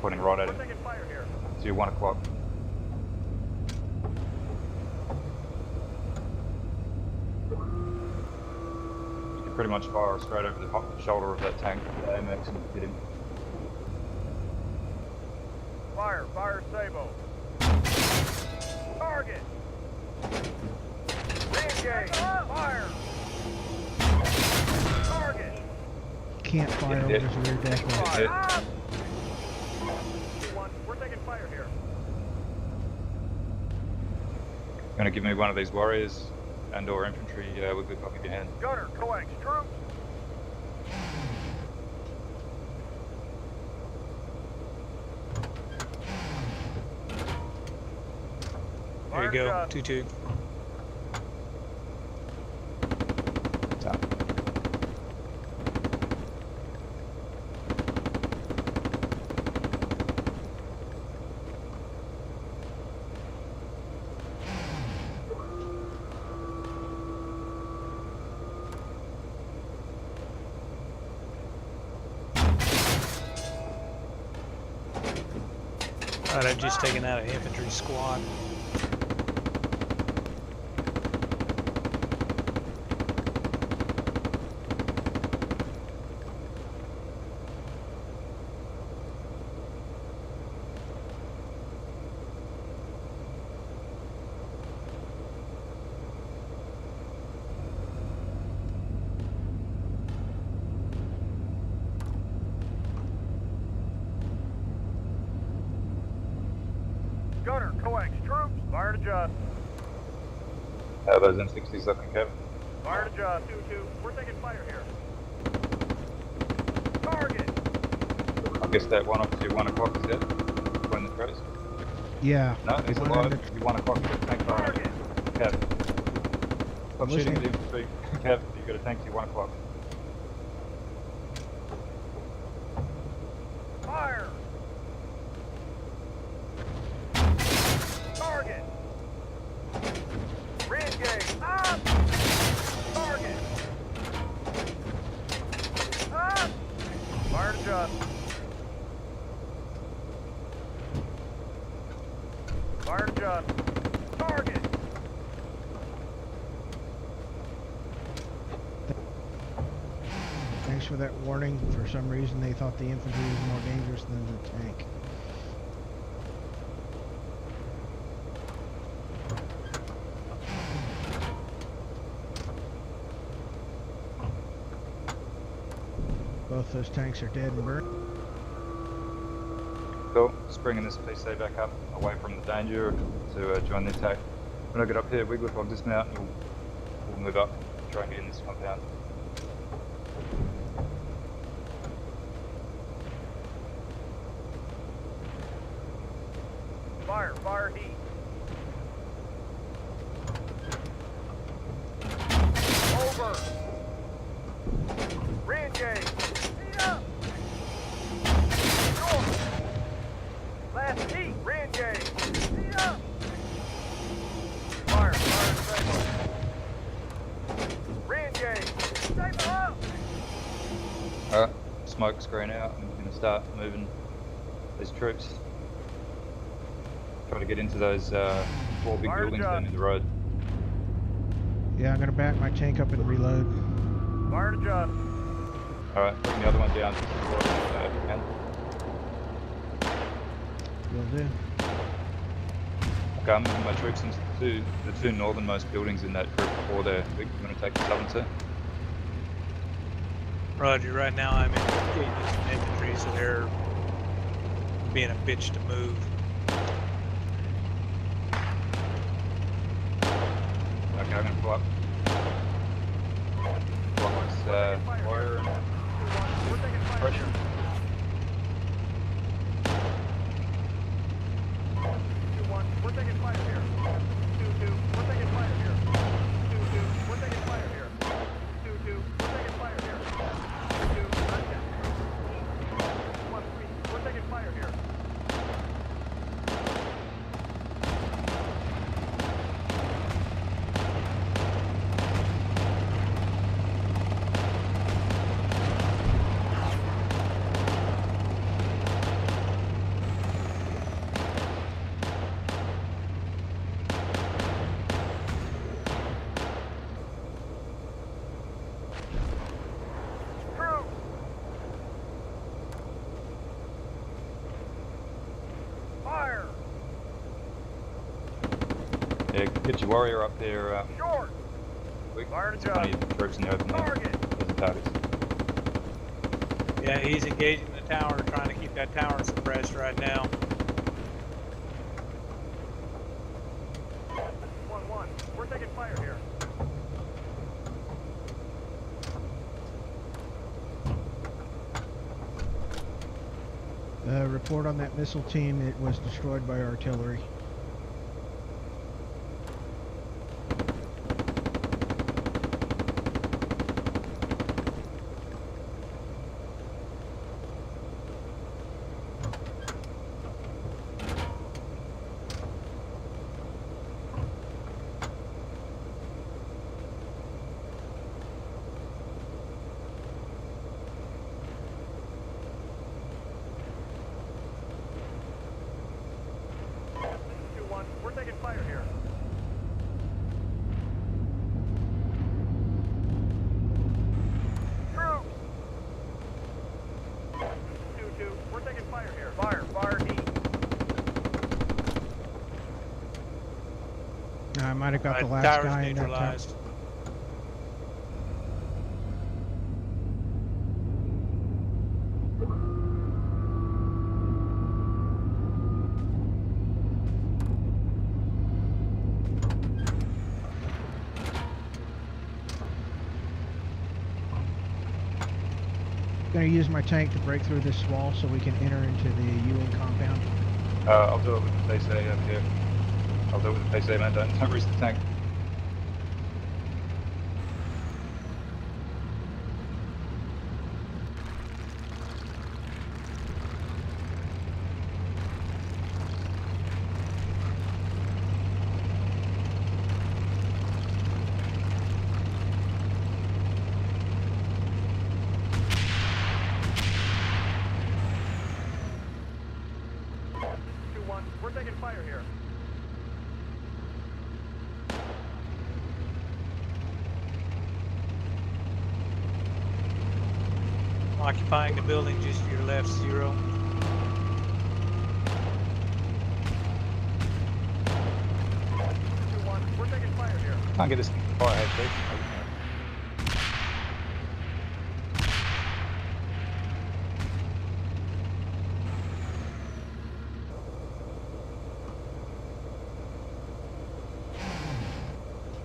Pointing right at it. So you're 1 o'clock. You can pretty much fire straight over the shoulder of that tank, the AMX, and hit him. Fire, Sabo. Target. Re-engage. Fire. Target. Can't fire over his rear deck. Fire. 2-1, we're taking fire here. Gonna give me one of these warriors and or infantry with a good copy of your hand. Gunner, coax, troops. There you go, 2-2. Alright, I've just taken out an infantry squad. Gunner, coax, troops. Fire to adjust. How are those M60s looking, Kevin? Fire to adjust. 2-2, we're taking fire here. Target. I guess that one up to 1 o'clock is it? When the press? Yeah. No, the he's one alive. in the You 1 o'clock. You got a tank fire. Target. Kev. Stop shooting at the infantry. Kev, you got a tank to your 1 o'clock. Fire. Target. Re-engage. Up. Target. Up. Fire to just. Fire to just. Target. Thanks for that warning. For some reason, they thought the infantry was more dangerous than the tank. Both those tanks are dead and burnt. Cool. Just bringing this PC back up away from the danger to join the attack. When I get up here, Wiggler, I'll dismount and we'll move up, try and get in this compound. Fire. Fire heat. Over. Re-engage. Heat up. North. Last heat. Re-engage. Heat up. Fire. Fire stable. Re-engage. Stable up. Alright, smoke screen out. I'm going to start moving these troops. Try to get into those 4 big Fire buildings job. down in the road. Yeah, I'm gonna back my tank up and reload. Fire to just. Alright, bring the other one down to support if you can. Will do. Okay, I'm moving my troops into the two northernmost buildings in that group before there. We're going to take the southern two. Roger. Right now I'm engaging some infantry, so they're being a bitch to move. Okay, I'm going to pull up. Block this wire and We're taking fire pressure. here. 2-1, we're taking fire here. 2-2, we're taking fire here. 2-2, we're taking fire here. 2-2, we're taking fire here. 2-2, contact. 1-3, we're taking fire here. Troops! Fire! Yeah, get your warrior up there. Short! Quick. Fire to There's plenty job. of troops in the open there. Target! There's the targets. Yeah, he's engaging the tower, trying to keep that tower suppressed right now. 1-1, we're taking fire here. Report on that missile team. It was destroyed by artillery. We're taking fire here. Troops! 2-2, we're taking fire here. Fire, fire heat. I might have got the last Tower's guy in that tower. neutralized. Gonna use my tank to break through this wall so we can enter into the Ewing compound. I'll do it with the PCA over here. I'll do it with the PCA, man. Don't risk the tank. We're taking fire here. Occupying the building just to your left, 0. We're taking fire here. Can't get this fire head, Chief.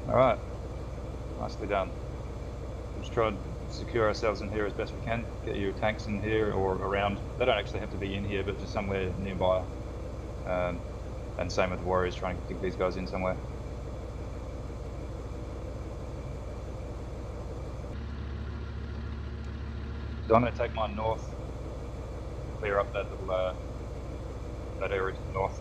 Alright, nicely done. Let's try and secure ourselves in here as best we can. Get your tanks in here or around. They don't actually have to be in here, but just somewhere nearby. And same with the warriors, trying to dig these guys in somewhere. So I'm going to take mine north, clear up that little that area to the north.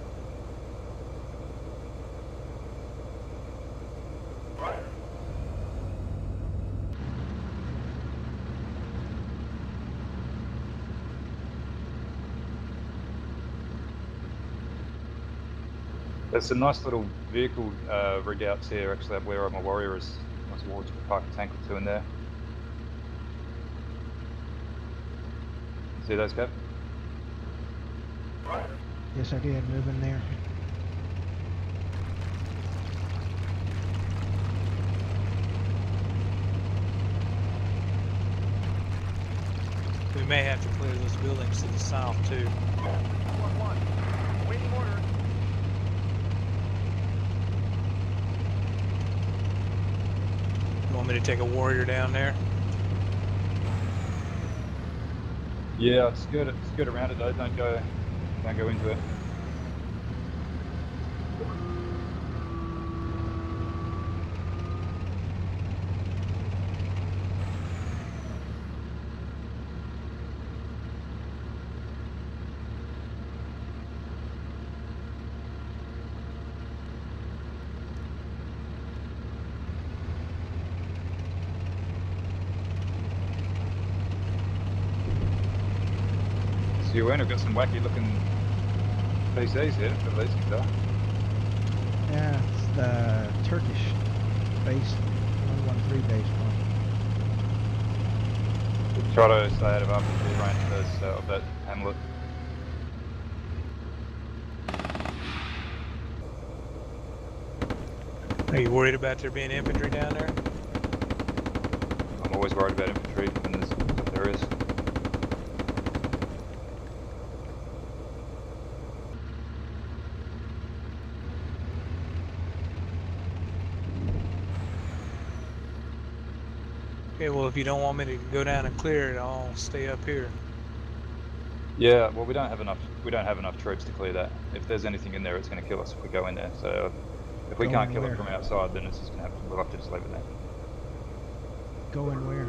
There's some nice little vehicle rig outs here, actually, up where my warrior is. Once you park a tank or two in there. See those, Kev? Yes, I did. Moving there. We may have to clear those buildings to the south too. 1-1. Waiting orders. You want me to take a warrior down there? Yeah, skirt around it though. Don't go into it. So you have got some wacky looking PCs here for these stuff. Yeah, it's the Turkish base, 113 base one. Try to stay out of RPG range of that hamlet. Are you worried about there being infantry down there? I'm always worried about infantry when there is. Okay, well if you don't want me to go down and clear it, I'll stay up here. Yeah, well we don't have enough troops to clear that. If there's anything in there, it's going to kill us if we go in there. So if we can't kill it from outside, then it's just going to we'll have to just leave it there. Going where?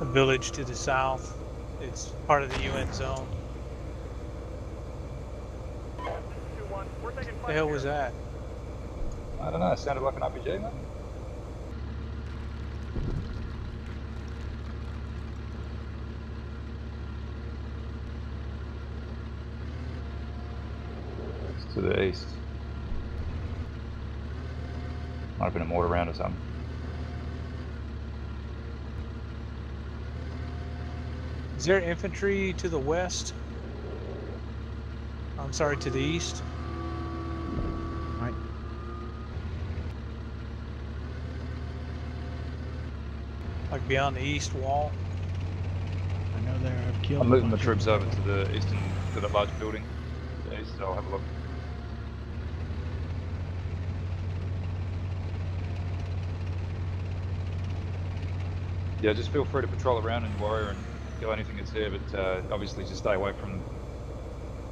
A village to the south. It's part of the UN zone. 2-1. We're taking fire. The hell was that? I don't know, it sounded like an RPG, man. It's to the east. Might have been a mortar round or something. Is there infantry to the west? I'm sorry, to the east? Right. Like beyond the east wall? I know there. I've killed. I'm a moving my bunch troops of over to the eastern, to the large building. To the east, so I'll have a look. Yeah, just feel free to patrol around and warrior and kill anything that's there, but obviously just stay away from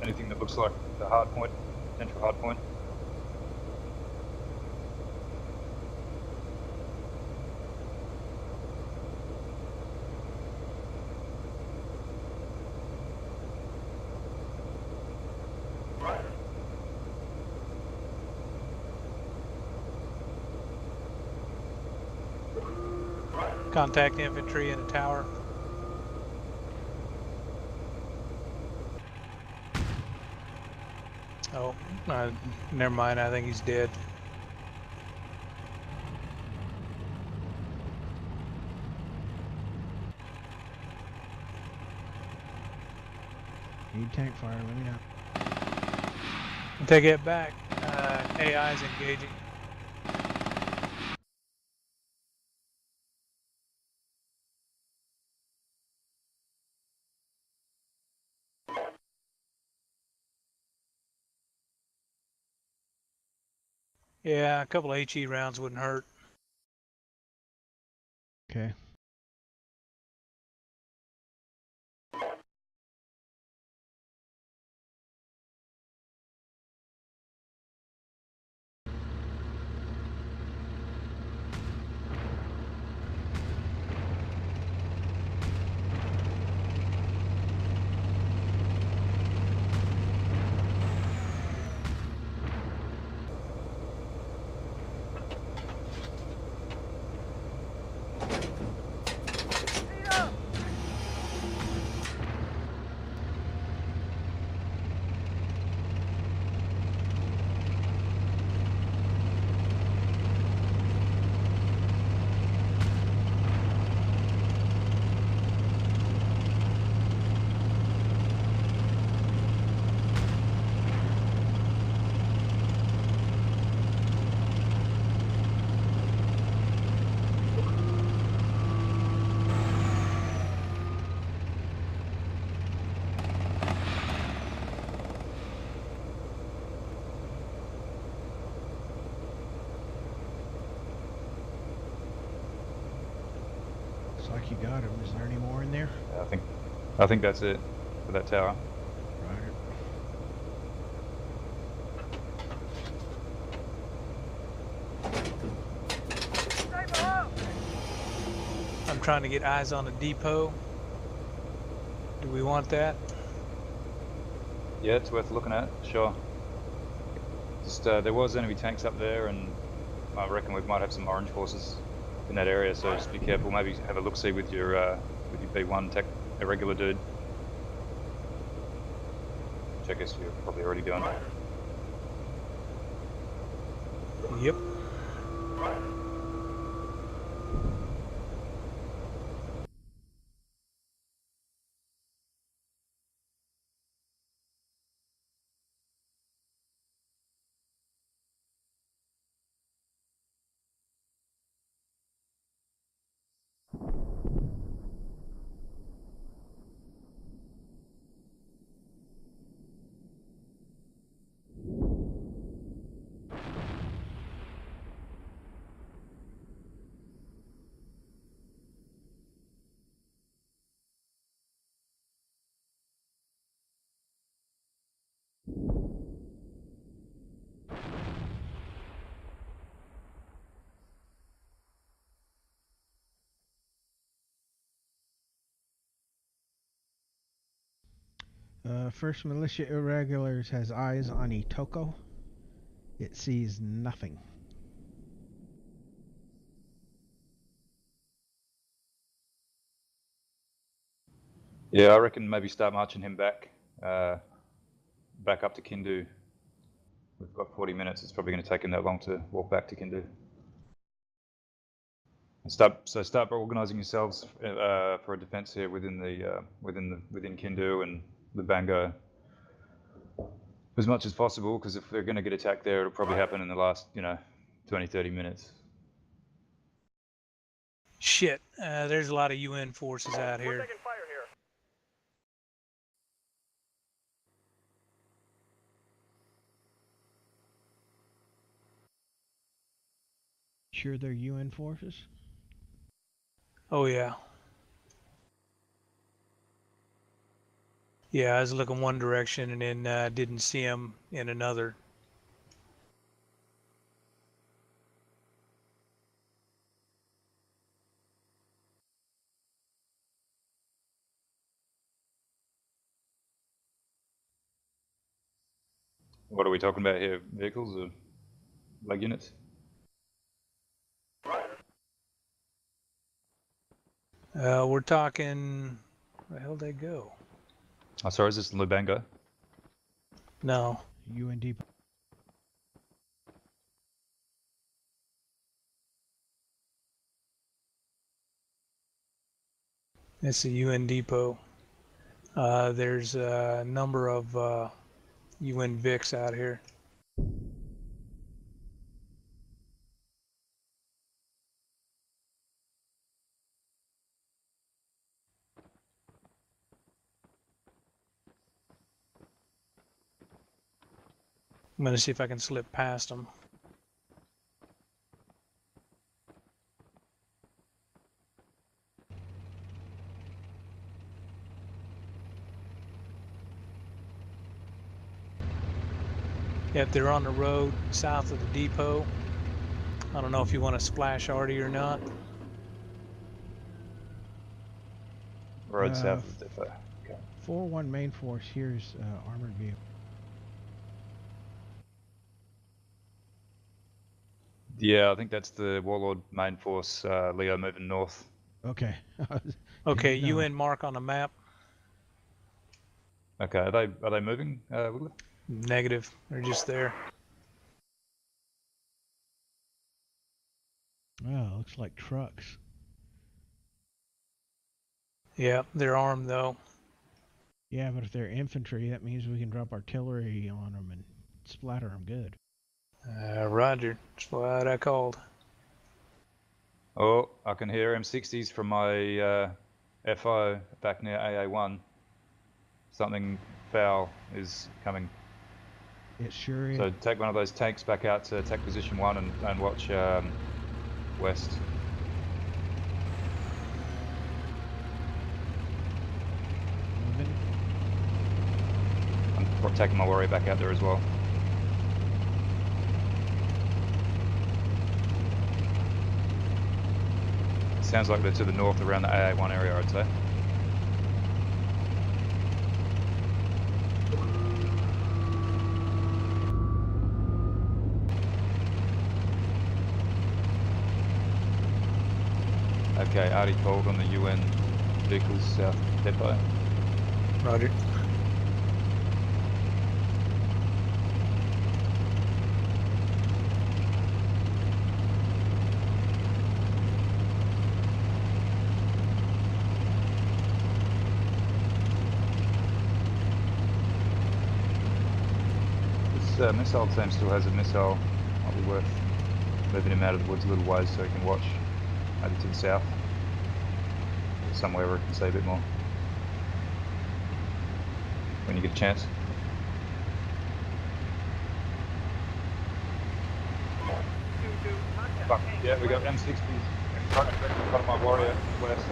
anything that looks like the hard point, potential hard point. Contact infantry in a tower. Oh, never mind. I think he's dead. Need tank fire, let me know. Take it back. AI is engaging. Yeah, a couple of HE rounds wouldn't hurt. Okay. Looks like you got him. Is there any more in there? Yeah, I think that's it for that tower. Roger. I'm trying to get eyes on the depot. Do we want that? Yeah, it's worth looking at, sure. Just there was enemy tanks up there, and I reckon we might have some orange forces in that area. So just be careful. Maybe have a look see with your B1 tech irregular dude. Which I guess you're probably already doing. Yep. First Militia Irregulars has eyes on Itoko. It sees nothing. Yeah, I reckon maybe start marching him back, back up to Kindu. We've got 40 minutes. It's probably going to take him that long to walk back to Kindu. And start organising yourselves for a defence here within Kindu and Lubango as much as possible, because if they're going to get attacked there, it'll probably happen in the last 20-30 minutes. Shit. There's a lot of UN forces out We're here. taking fire here. Sure they're UN forces? Oh yeah. Yeah, I was looking one direction and then didn't see him in another. What are we talking about here? Vehicles or leg units? We're talking. Where the hell did they go? Oh, sorry, is this Lubango? No, UND. it's the UN depot. There's a number of UN Vics out here. I'm gonna see if I can slip past them. Yep, they're on the road south of the depot. I don't know if you want to splash Artie or not. Road south of the depot. Okay. 4-1 main force. Here's armored vehicle. Yeah, I think that's the Warlord main force, Leo moving north. Okay. Okay, No. UN mark on the map. Okay, are they moving, Wiggler? Negative. They're just there. Well, looks like trucks. Yeah, they're armed though. Yeah, but if they're infantry, that means we can drop artillery on them and splatter them good. Roger. That's what I called. Oh, I can hear M60s from my FO back near AA1. Something foul is coming. It sure is. So take one of those tanks back out to attack position 1 and watch west. Moving. I'm taking my warrior back out there as well. Sounds like they're to the north around the AA1 area, I'd say. Okay, Artie called on the UN vehicles south depot. Roger. This missile team still has a missile. Might be worth moving him out of the woods a little ways so he can watch maybe to the south. Somewhere where he can see a bit more. When you get a chance. Fuck, yeah, we got M60s in front of my warrior west.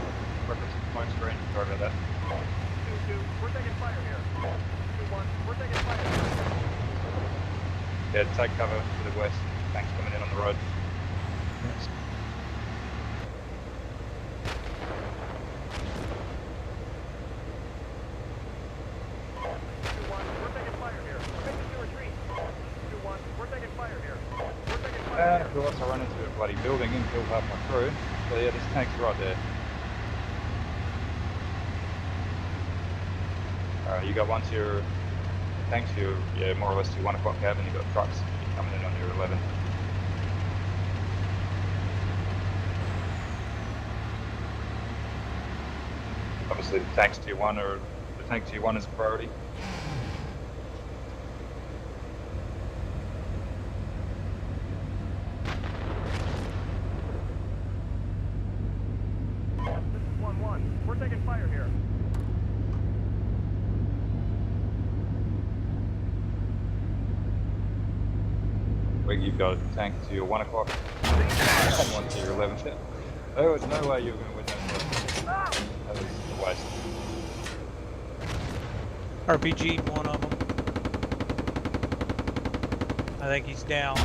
Referencing my screen. Sorry about that. 2-2, we're taking fire here. 2-1, we're taking fire here. Yeah, take cover to the west. Tanks coming in on the road. Yes. Of course, I run into a bloody building and killed half my crew. So yeah, this tank's right there. You got one to your tanks, yeah, more or less to your 1 o'clock cabin. You got trucks coming in on your 11. Obviously, the tanks to your 1 or the tank to your 1 is a priority. This is 1-1. We're taking fire here. Where you've got a tank to your 1 o'clock and one to your 11. There was no way you were going to win that. That was a waste. RPG'd one of them. I think he's down.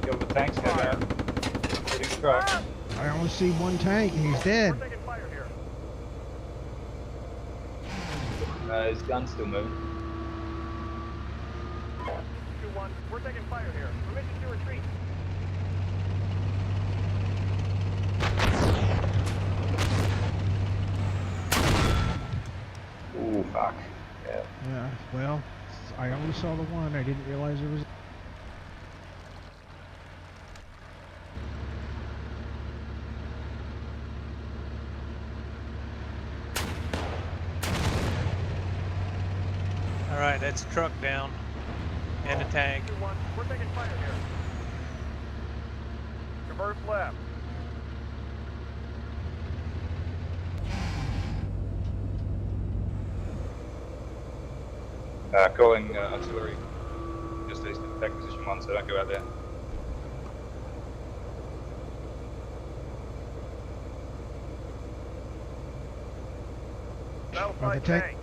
Kill the tanks go down. Hitting the truck. I only see one tank and he's dead. We're taking fire here. His gun's still moving. 2-1, we're taking fire here. Permission to retreat. Ooh, fuck. Yeah. Yeah, well, I only saw the one. I didn't realize there was. All right, that's a truck down and a tank. 2-1, we're taking fire here. Reverse left. Calling artillery just east of attack position 1, so don't go out there. Battle Oh, the side tank. tank.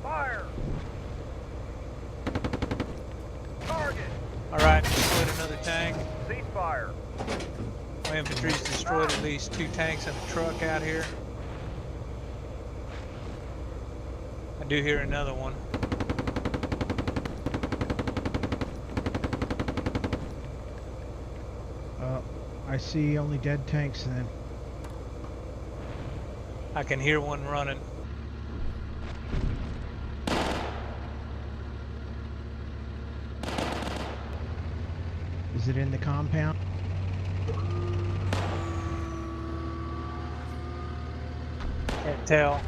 Fire! Target! All right, destroyed another tank. Cease fire. My infantry's destroyed at least 2 tanks and a truck out here. I do hear another one. I see only dead tanks then. I can hear one running. Is it in the compound? Can't tell.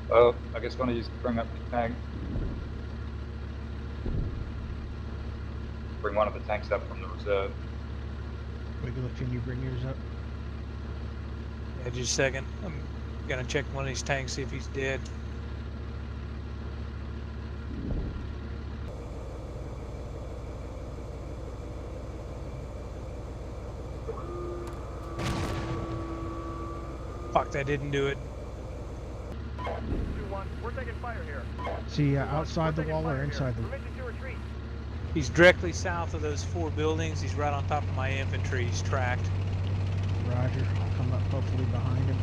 Oh, I guess one of you bring up the tank. Bring one of the tanks up from the reserve. Wiggler, can you bring yours up? Yeah, just a second. I'm gonna check one of these tanks, see if he's dead. Fuck, that didn't do it. 2-1, we're taking fire here. See, outside the wall or inside the? Permission to retreat. He's directly south of those 4 buildings. He's right on top of my infantry. He's tracked. Roger. I'll come up hopefully behind him.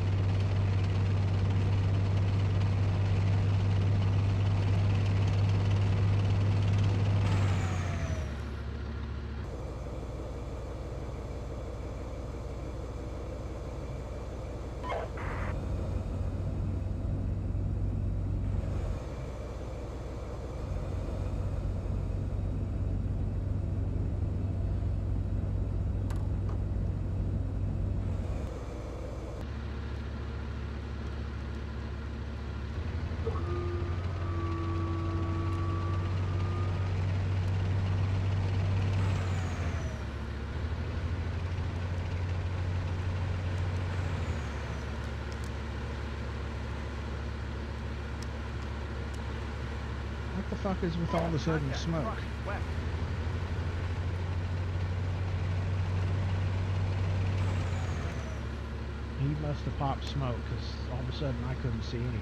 What the fuck is with all the sudden smoke? West. He must have popped smoke because all of a sudden I couldn't see anything.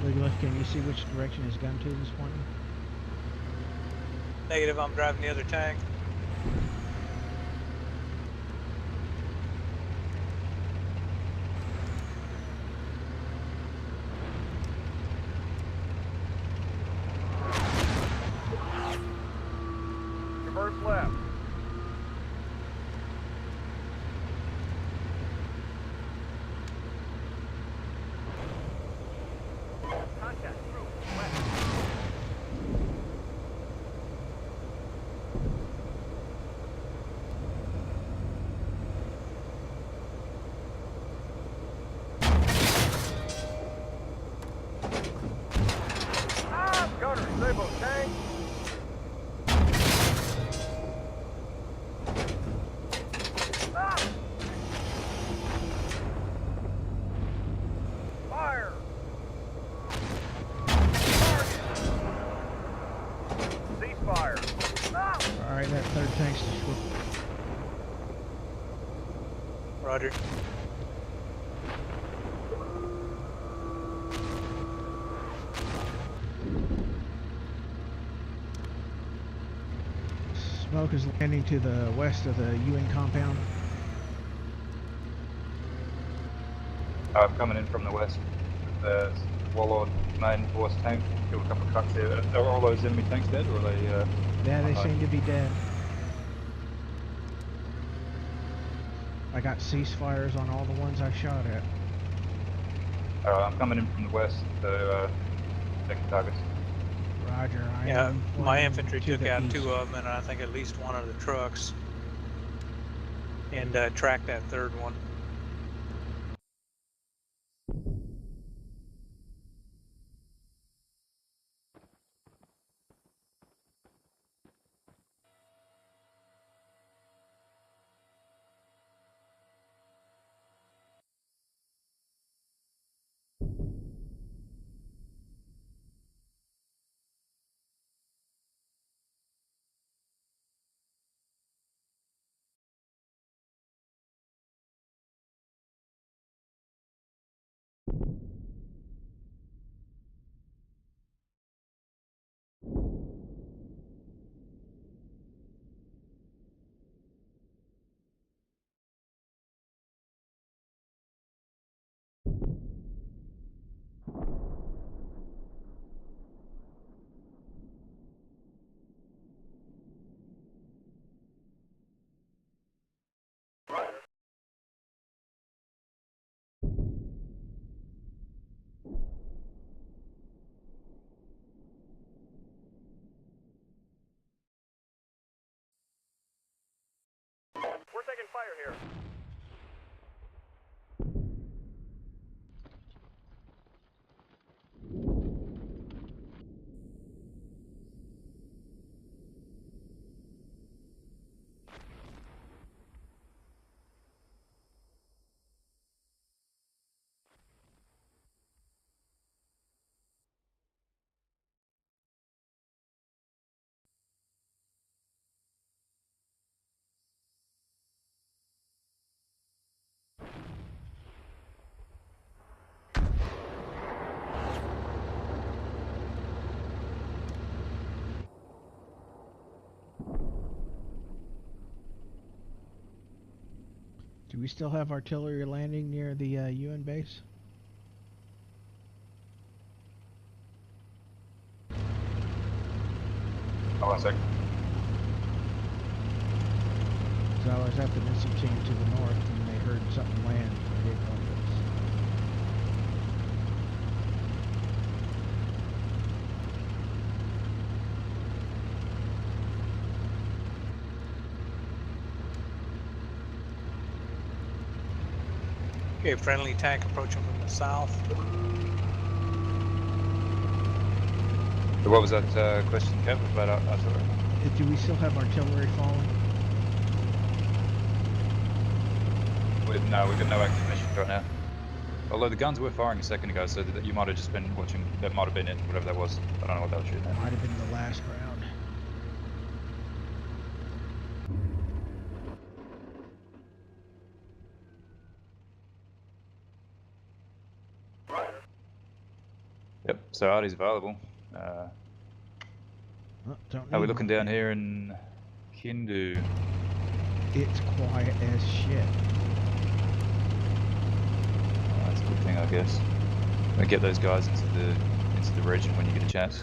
Wiggler, can you see which direction his gun tube is pointing? Negative, I'm driving the other tank. Reverse left. Contact. Through. West. Alright, that third tank's destroyed. Roger. Smoke is landing to the west of the UN compound. I'm coming in from the west with the Warlord main force tank. Killed a couple of trucks there. Are all those enemy tanks dead, or are they? Yeah, they okay. seem to be dead. I got ceasefires on all the ones I shot at. I'm coming in from the west to second targets. Roger. I Yeah, am my flying infantry to took the out east. 2 of them, and I think at least 1 of the trucks, and tracked that 3rd one. We're taking fire here. Do we still have artillery landing near the UN base? Oh, 1 sec. So I was at the missile team to the north and they heard something land. I didn't know what it was. Okay, friendly tank approaching from the south. So what was that question, Kev, about artillery? Do we still have artillery falling? No, we've got no active missions right now. Although the guns were firing a second ago, so that you might have just been watching. That might have been it, whatever that was. I don't know what they were shooting at. Might have been the last round. Yep. So Artie's available. Oh, don't Are we need looking one. down here in Kindu? It's quiet as shit. Oh, that's a good thing, I guess. We'll get those guys into the region when you get a chance.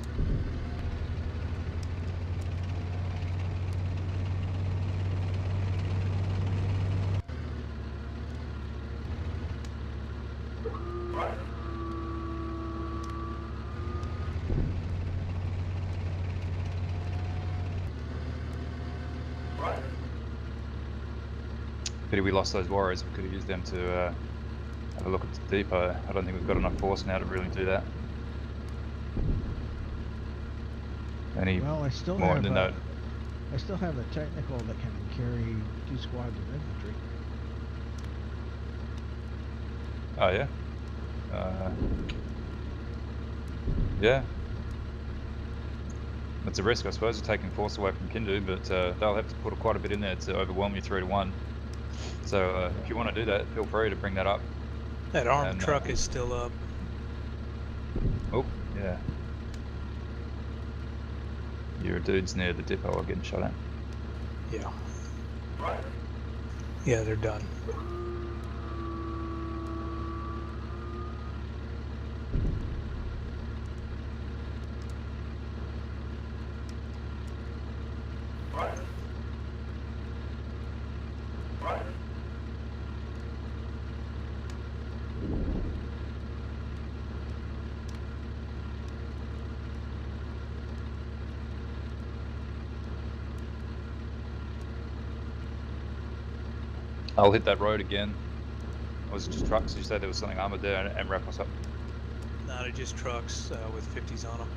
Pity we lost those warriors. We could have used them to have a look at the depot. I don't think we've got enough force now to really do that. Any Well, I still more have in the note? I still have a technical that can carry 2 squads of infantry. Oh yeah. Yeah. It's a risk, I suppose, of taking force away from Kindu, but they'll have to put quite a bit in there to overwhelm you 3-1. So if you want to do that, feel free to bring that up. That armored And, truck is still up. Oh, yeah. Your dudes near the depot are getting shot at. Yeah. Yeah, they're done. I'll hit that road again. Or was it just trucks? You said there was something armored there and wrap us up. No, they're just trucks with 50s on them.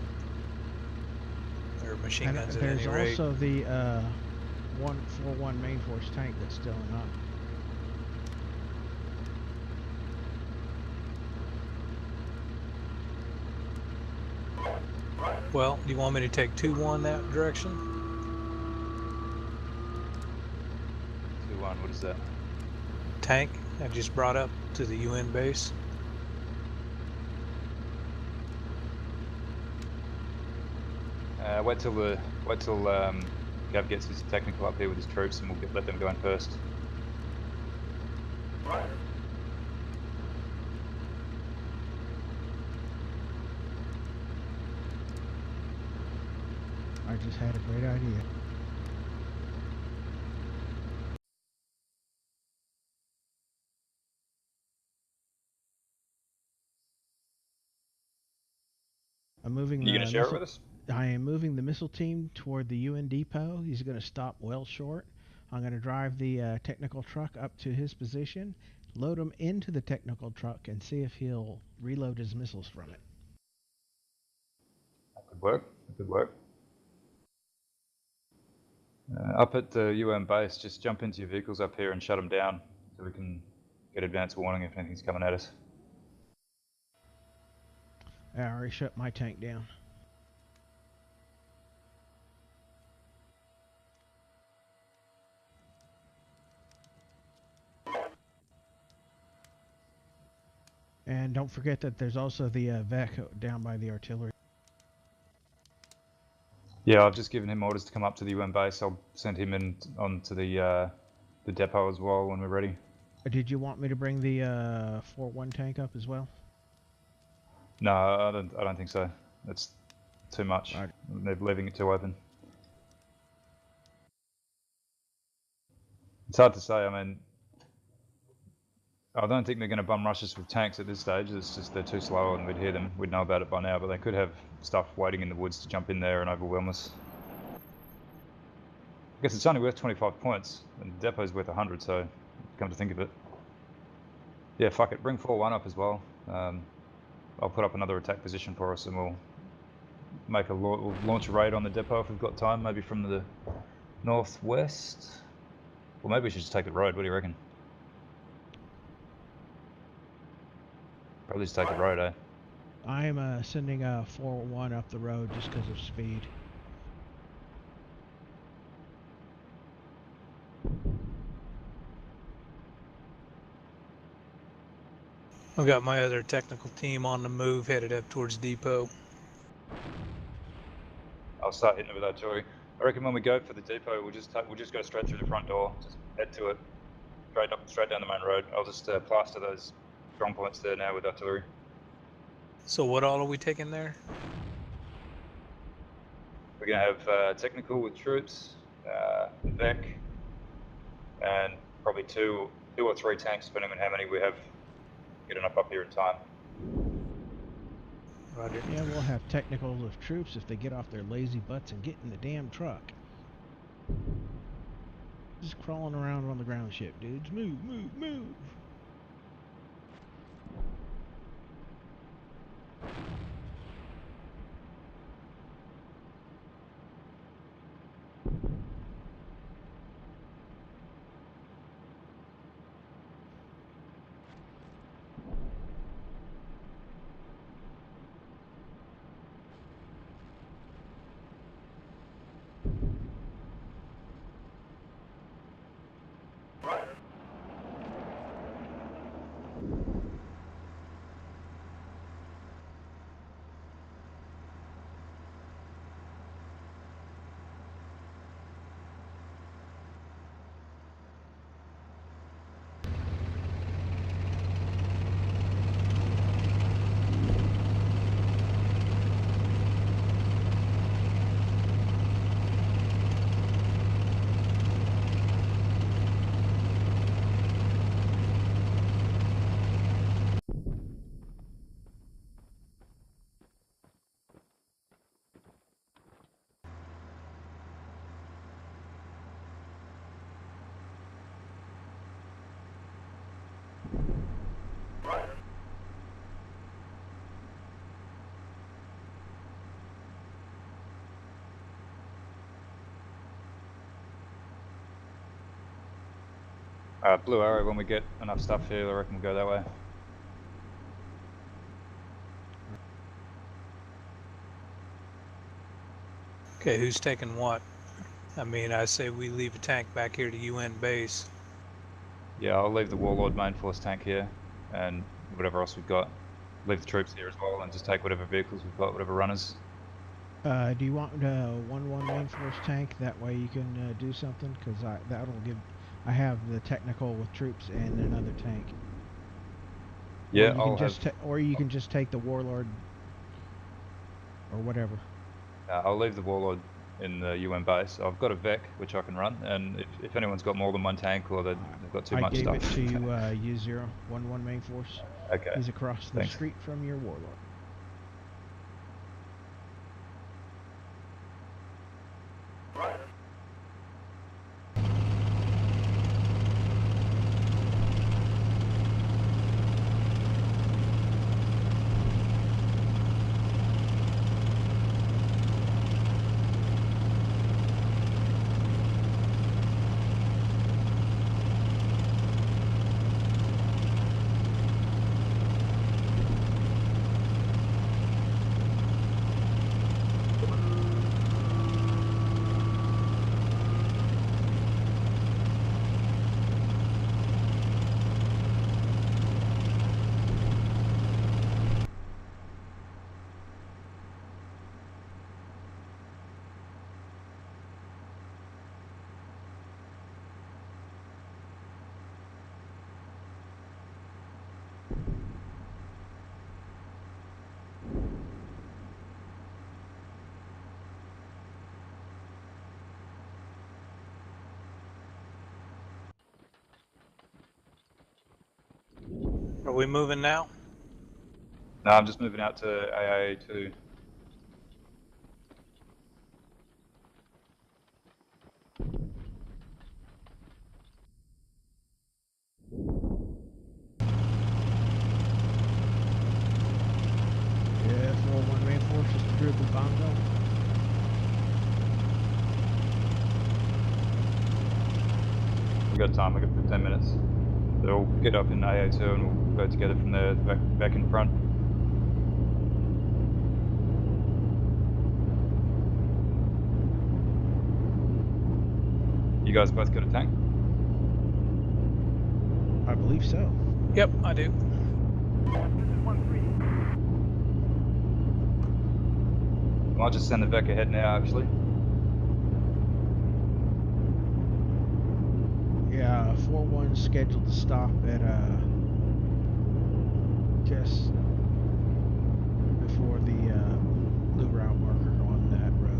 Or machine And guns at there's any rate. also the 141 main force tank that's still in up. Well, do you want me to take 2-1 that direction? 2-1, what is that? Tank I just brought up to the UN base. Wait till Gav gets his technical up here with his troops, and we'll let them go in first. I just had a great idea. I'm moving You the gonna share it missile. with us? I am moving the missile team toward the UN depot. He's going to stop well short. I'm going to drive the technical truck up to his position, load him into the technical truck, and see if he'll reload his missiles from it. That could work. That could work. Up at the UN base, just jump into your vehicles up here and shut them down so we can get advance warning if anything's coming at us. I already shut my tank down. And don't forget that there's also the VEC down by the artillery. Yeah, I've just given him orders to come up to the UN base. I'll send him in onto the depot as well when we're ready. Did you want me to bring the 4-1 tank up as well? No, I don't think so. That's too much. Right. They're leaving it too open. It's hard to say. I mean, I don't think they're going to bum rush us with tanks at this stage. It's just they're too slow and we'd hear them. We'd know about it by now, but they could have stuff waiting in the woods to jump in there and overwhelm us. I guess it's only worth 25 points, and the depot's worth 100, so come to think of it. Yeah, fuck it. Bring 4-1 up as well. I'll put up another attack position for us and we'll make we'll launch a raid on the depot if we've got time, maybe from the northwest. Well, maybe we should just take the road. What do you reckon? Probably just take the road, eh? I am sending a 4-1 up the road just because of speed. I've got my other technical team on the move, headed up towards depot. I'll start hitting it with artillery. I reckon when we go for the depot, we'll just go straight through the front door, just head to it, straight down the main road. I'll just plaster those strong points there now with artillery. So what all are we taking there? We're gonna have technical with troops, VEC, and probably two or three tanks, depending on how many we have. Get enough up here in time. Roger. Yeah, we'll have technicals of troops if they get off their lazy butts and get in the damn truck. Just crawling around on the ground ship, dudes. Move, move, move! Blue Arrow, when we get enough stuff here, I reckon we'll go that way. Okay, who's taking what? I mean, I say we leave a tank back here to UN base. Yeah, I'll leave the Warlord main force tank here, and whatever else we've got. Leave the troops here as well, and just take whatever vehicles we've got, whatever runners. Do you want 1-1 main force tank? That way you can do something, because that'll give. I have the technical with troops and another tank. Yeah, Or you can just take the warlord or whatever. I'll leave the Warlord in the UN base. I've got a VEC which I can run, and if anyone's got more than one tank or they've got too I much gave stuff. it to you, U0, 1-1 main force. Okay. He's across the Thanks. street from your warlord. Are we moving now? No, I'm just moving out to AA2. Yeah, 4-1 main force is to the bongo. We've got time, we've got 15 minutes. So we'll get up in AA2 and we'll go together from there back in front. You guys both got a tank? I believe so. Yep, I do. This is 1-3. I might just send the VEC ahead now, actually. Yeah, 4-1 scheduled to stop at just before the blue route marker on that road.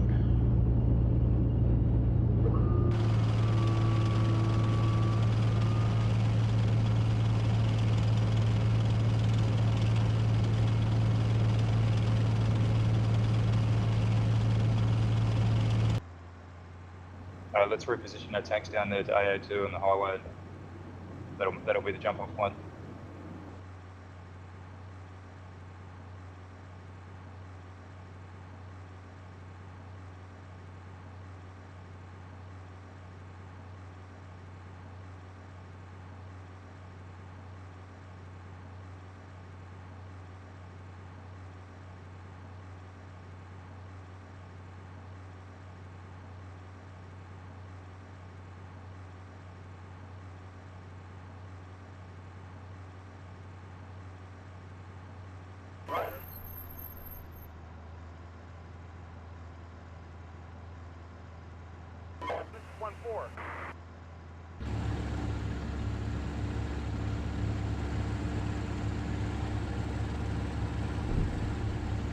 Let's reposition our tanks down there to AA2 on the highway. That'll be the jump off point. This is 1-4.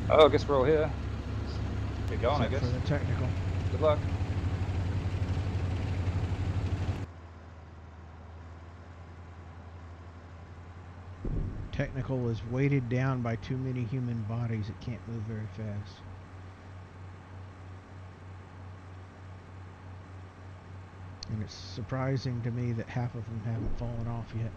Oh, I guess we're all here. Let's get going, I Except guess. for the technical. Good luck. Technical is weighted down by too many human bodies. It can't move very fast. And it's surprising to me that half of them haven't fallen off yet.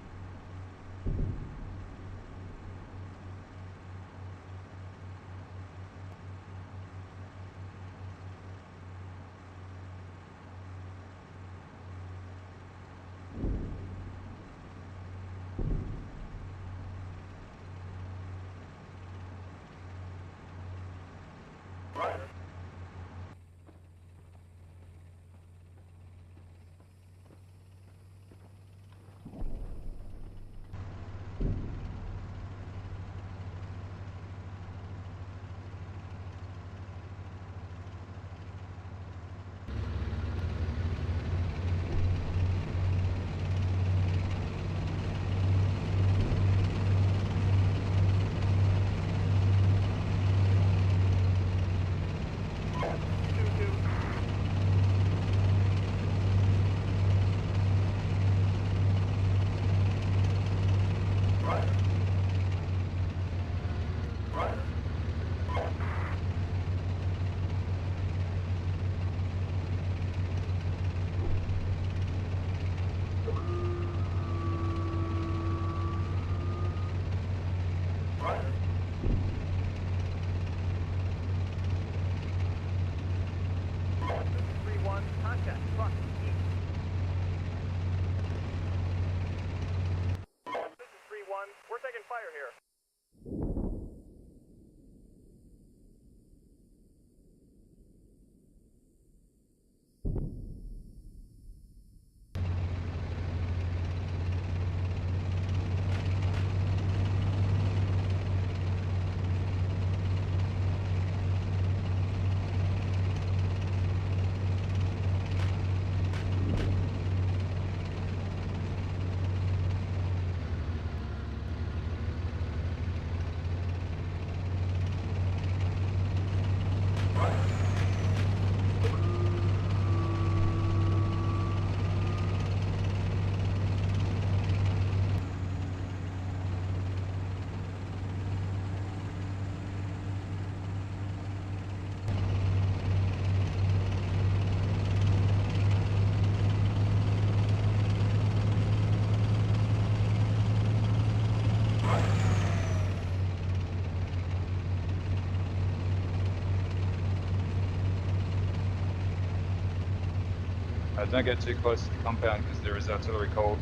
Don't get too close to the compound because there is artillery cold.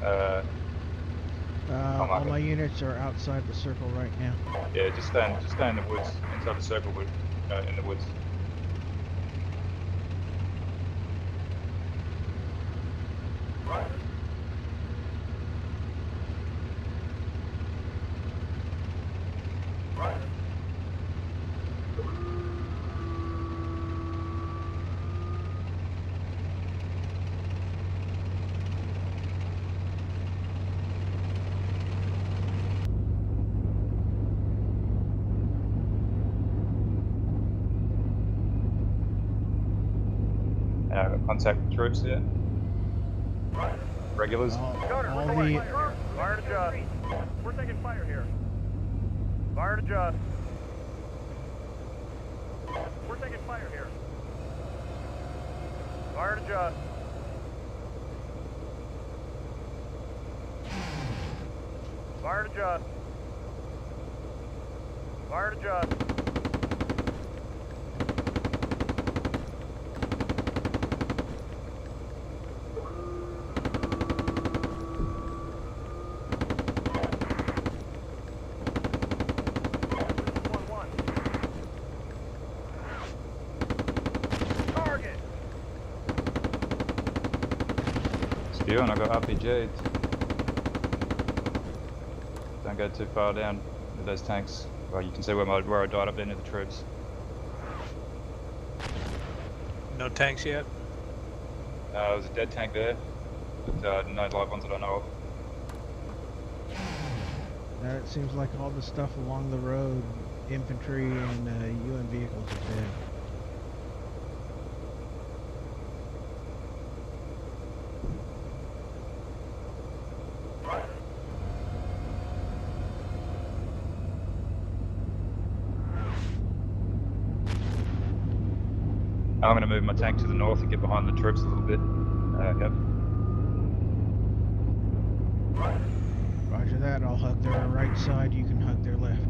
All my units are outside the circle right now. Yeah, just stay in the woods, inside the circle, in the woods. Contact with troops here. Regulars. Gunner, All we're taking the fire. Fire to adjust. We're taking fire here. Fire to adjust. We're taking fire here. Fire to adjust. Fire to adjust. Fire to adjust. Spew, and I got RPG'd. Don't go too far down with those tanks. Well, you can see where I died up there near the troops. No tanks yet? There was a dead tank there, but no live ones that I know of. it seems like all the stuff along the road, infantry and UN vehicles are dead. I'm going to move my tank to the north and get behind the troops a little bit. Yep. Roger that, I'll hug their right side, you can hug their left.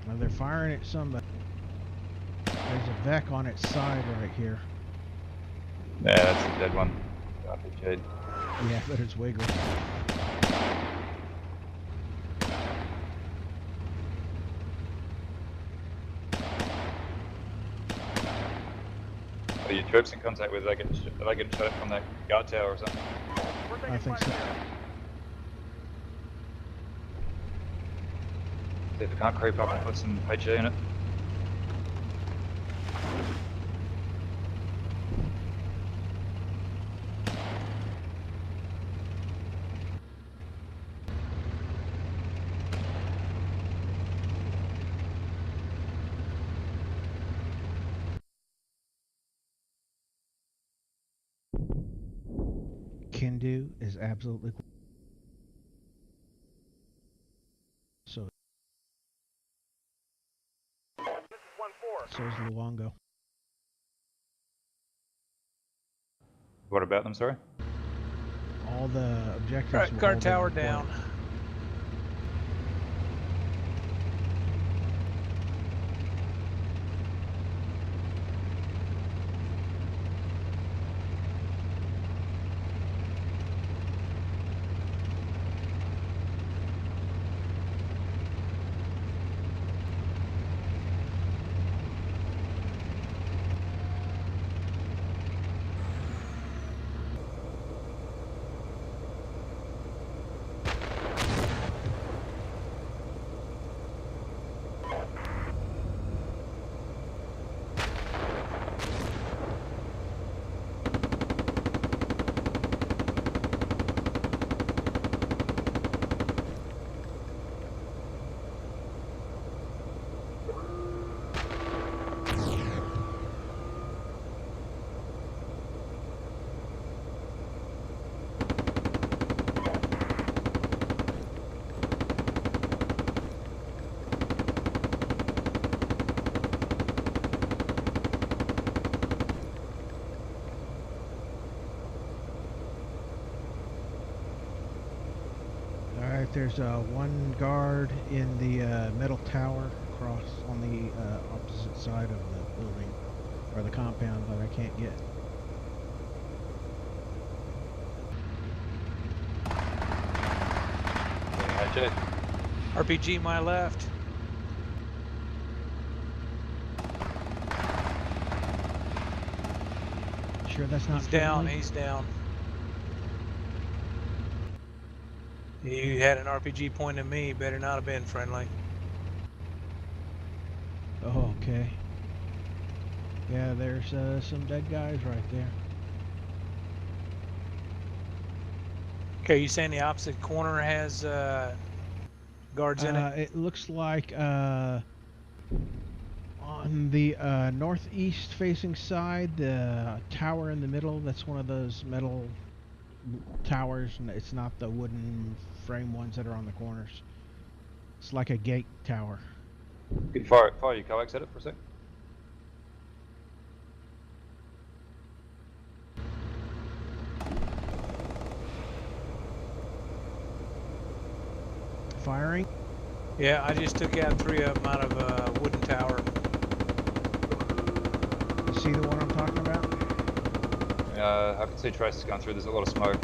Now they're firing at somebody. There's a Vec on its side right here. Yeah, that's a dead one. RPG'd. Yeah, but it's wiggled. Are your troops in contact with? Are they getting shot from that guard tower or something? I think so. See if we can't creep up and put some HE in it. Can do is absolutely so. So is Luongo. What about them, sorry? All the objectives. Alright, guard tower down. There's one guard in the metal tower across on the opposite side of the building or the compound that I can't get. Jet. RPG my left. Sure, that's not He's down. friendly? He's down. He had an RPG pointing at me. Better not have been friendly. Oh, okay. Yeah, there's some dead guys right there. Okay, you saying the opposite corner has guards in it? It looks like on the northeast facing side, the tower in the middle, that's one of those metal towers, and it's not the wooden frame ones that are on the corners. It's like a gate tower. Can you fire your coax at it for a sec? Firing? Yeah, I just took out 3 of them out of a wooden tower. You see the one I'm talking about? I can see traces going through. There's a lot of smoke.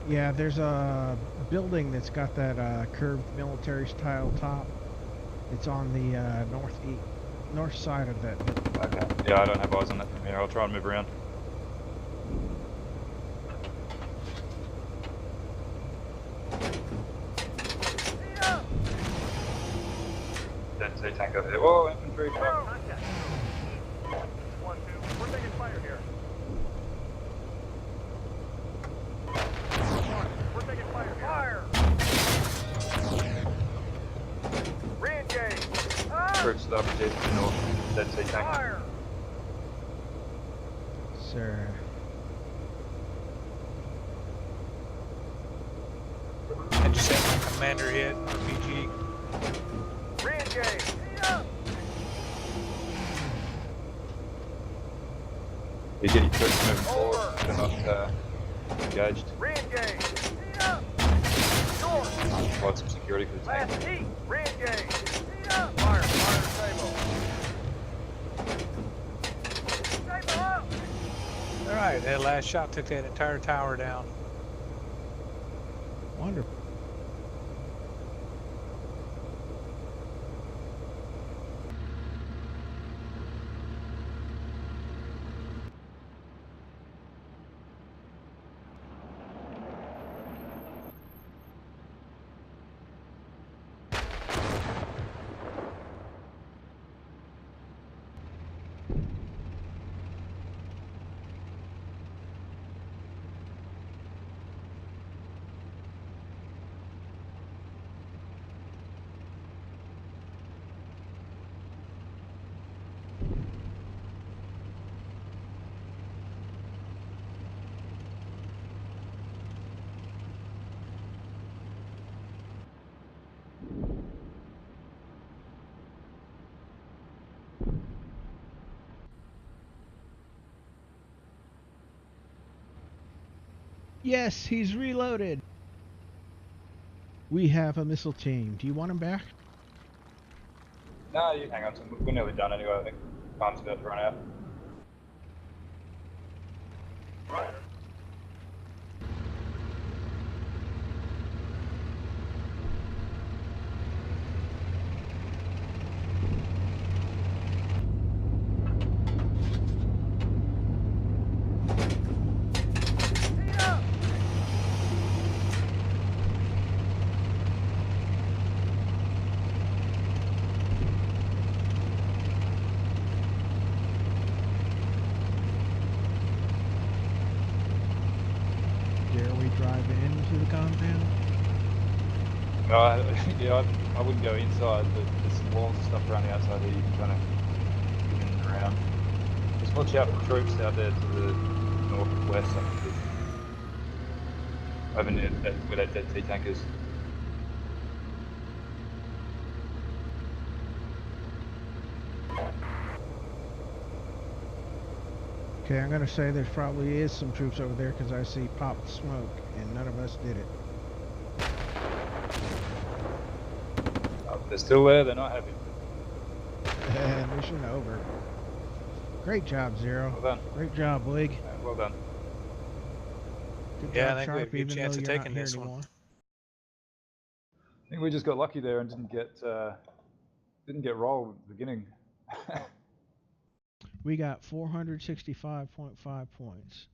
Yeah, there's a building that's got that curved military style top. It's on the north side of that building. Okay. Yeah, I don't have eyes on that from here. I'll try and move around. Dead sea tank over there. Whoa, infantry truck. Contact. 1, 2. We're taking fire here. 1. We're taking fire here. Fire! Re-engage! Troops up to the north. Dead sea tank. Fire! Sir. I just had my commander hit RPG. Re-engage! You get your troops moving forward. They're not engaged. Re-engage! North! Provide some security for the tank. Last heat! Re-engage! Fire! Fire! Stable! Stable up! Alright, that last shot took that entire tower down. Wonderful. Yes, he's reloaded. We have a missile team. Do you want him back? No, you hang on. We're nearly done anyway. I think time's about to run out. Roger. Dare we drive into the compound? Yeah, I wouldn't go inside, but there's some walls and stuff around the outside that you can kind of get in and around. Just watch out for troops out there to the northwest, I think. Over near where that dead sea tank is. Okay, I'm gonna say there probably is some troops over there because I see popped smoke and none of us did it. They're still there. They're not happy. Mission over. Great job, Zero. Well done. Great job, Wig. Well done. Good Yeah, job, I think we had a Sharp, good even chance though of you're not taking here this one. anymore. I think we just got lucky there and didn't get rolled at the beginning. We got 465.5 points.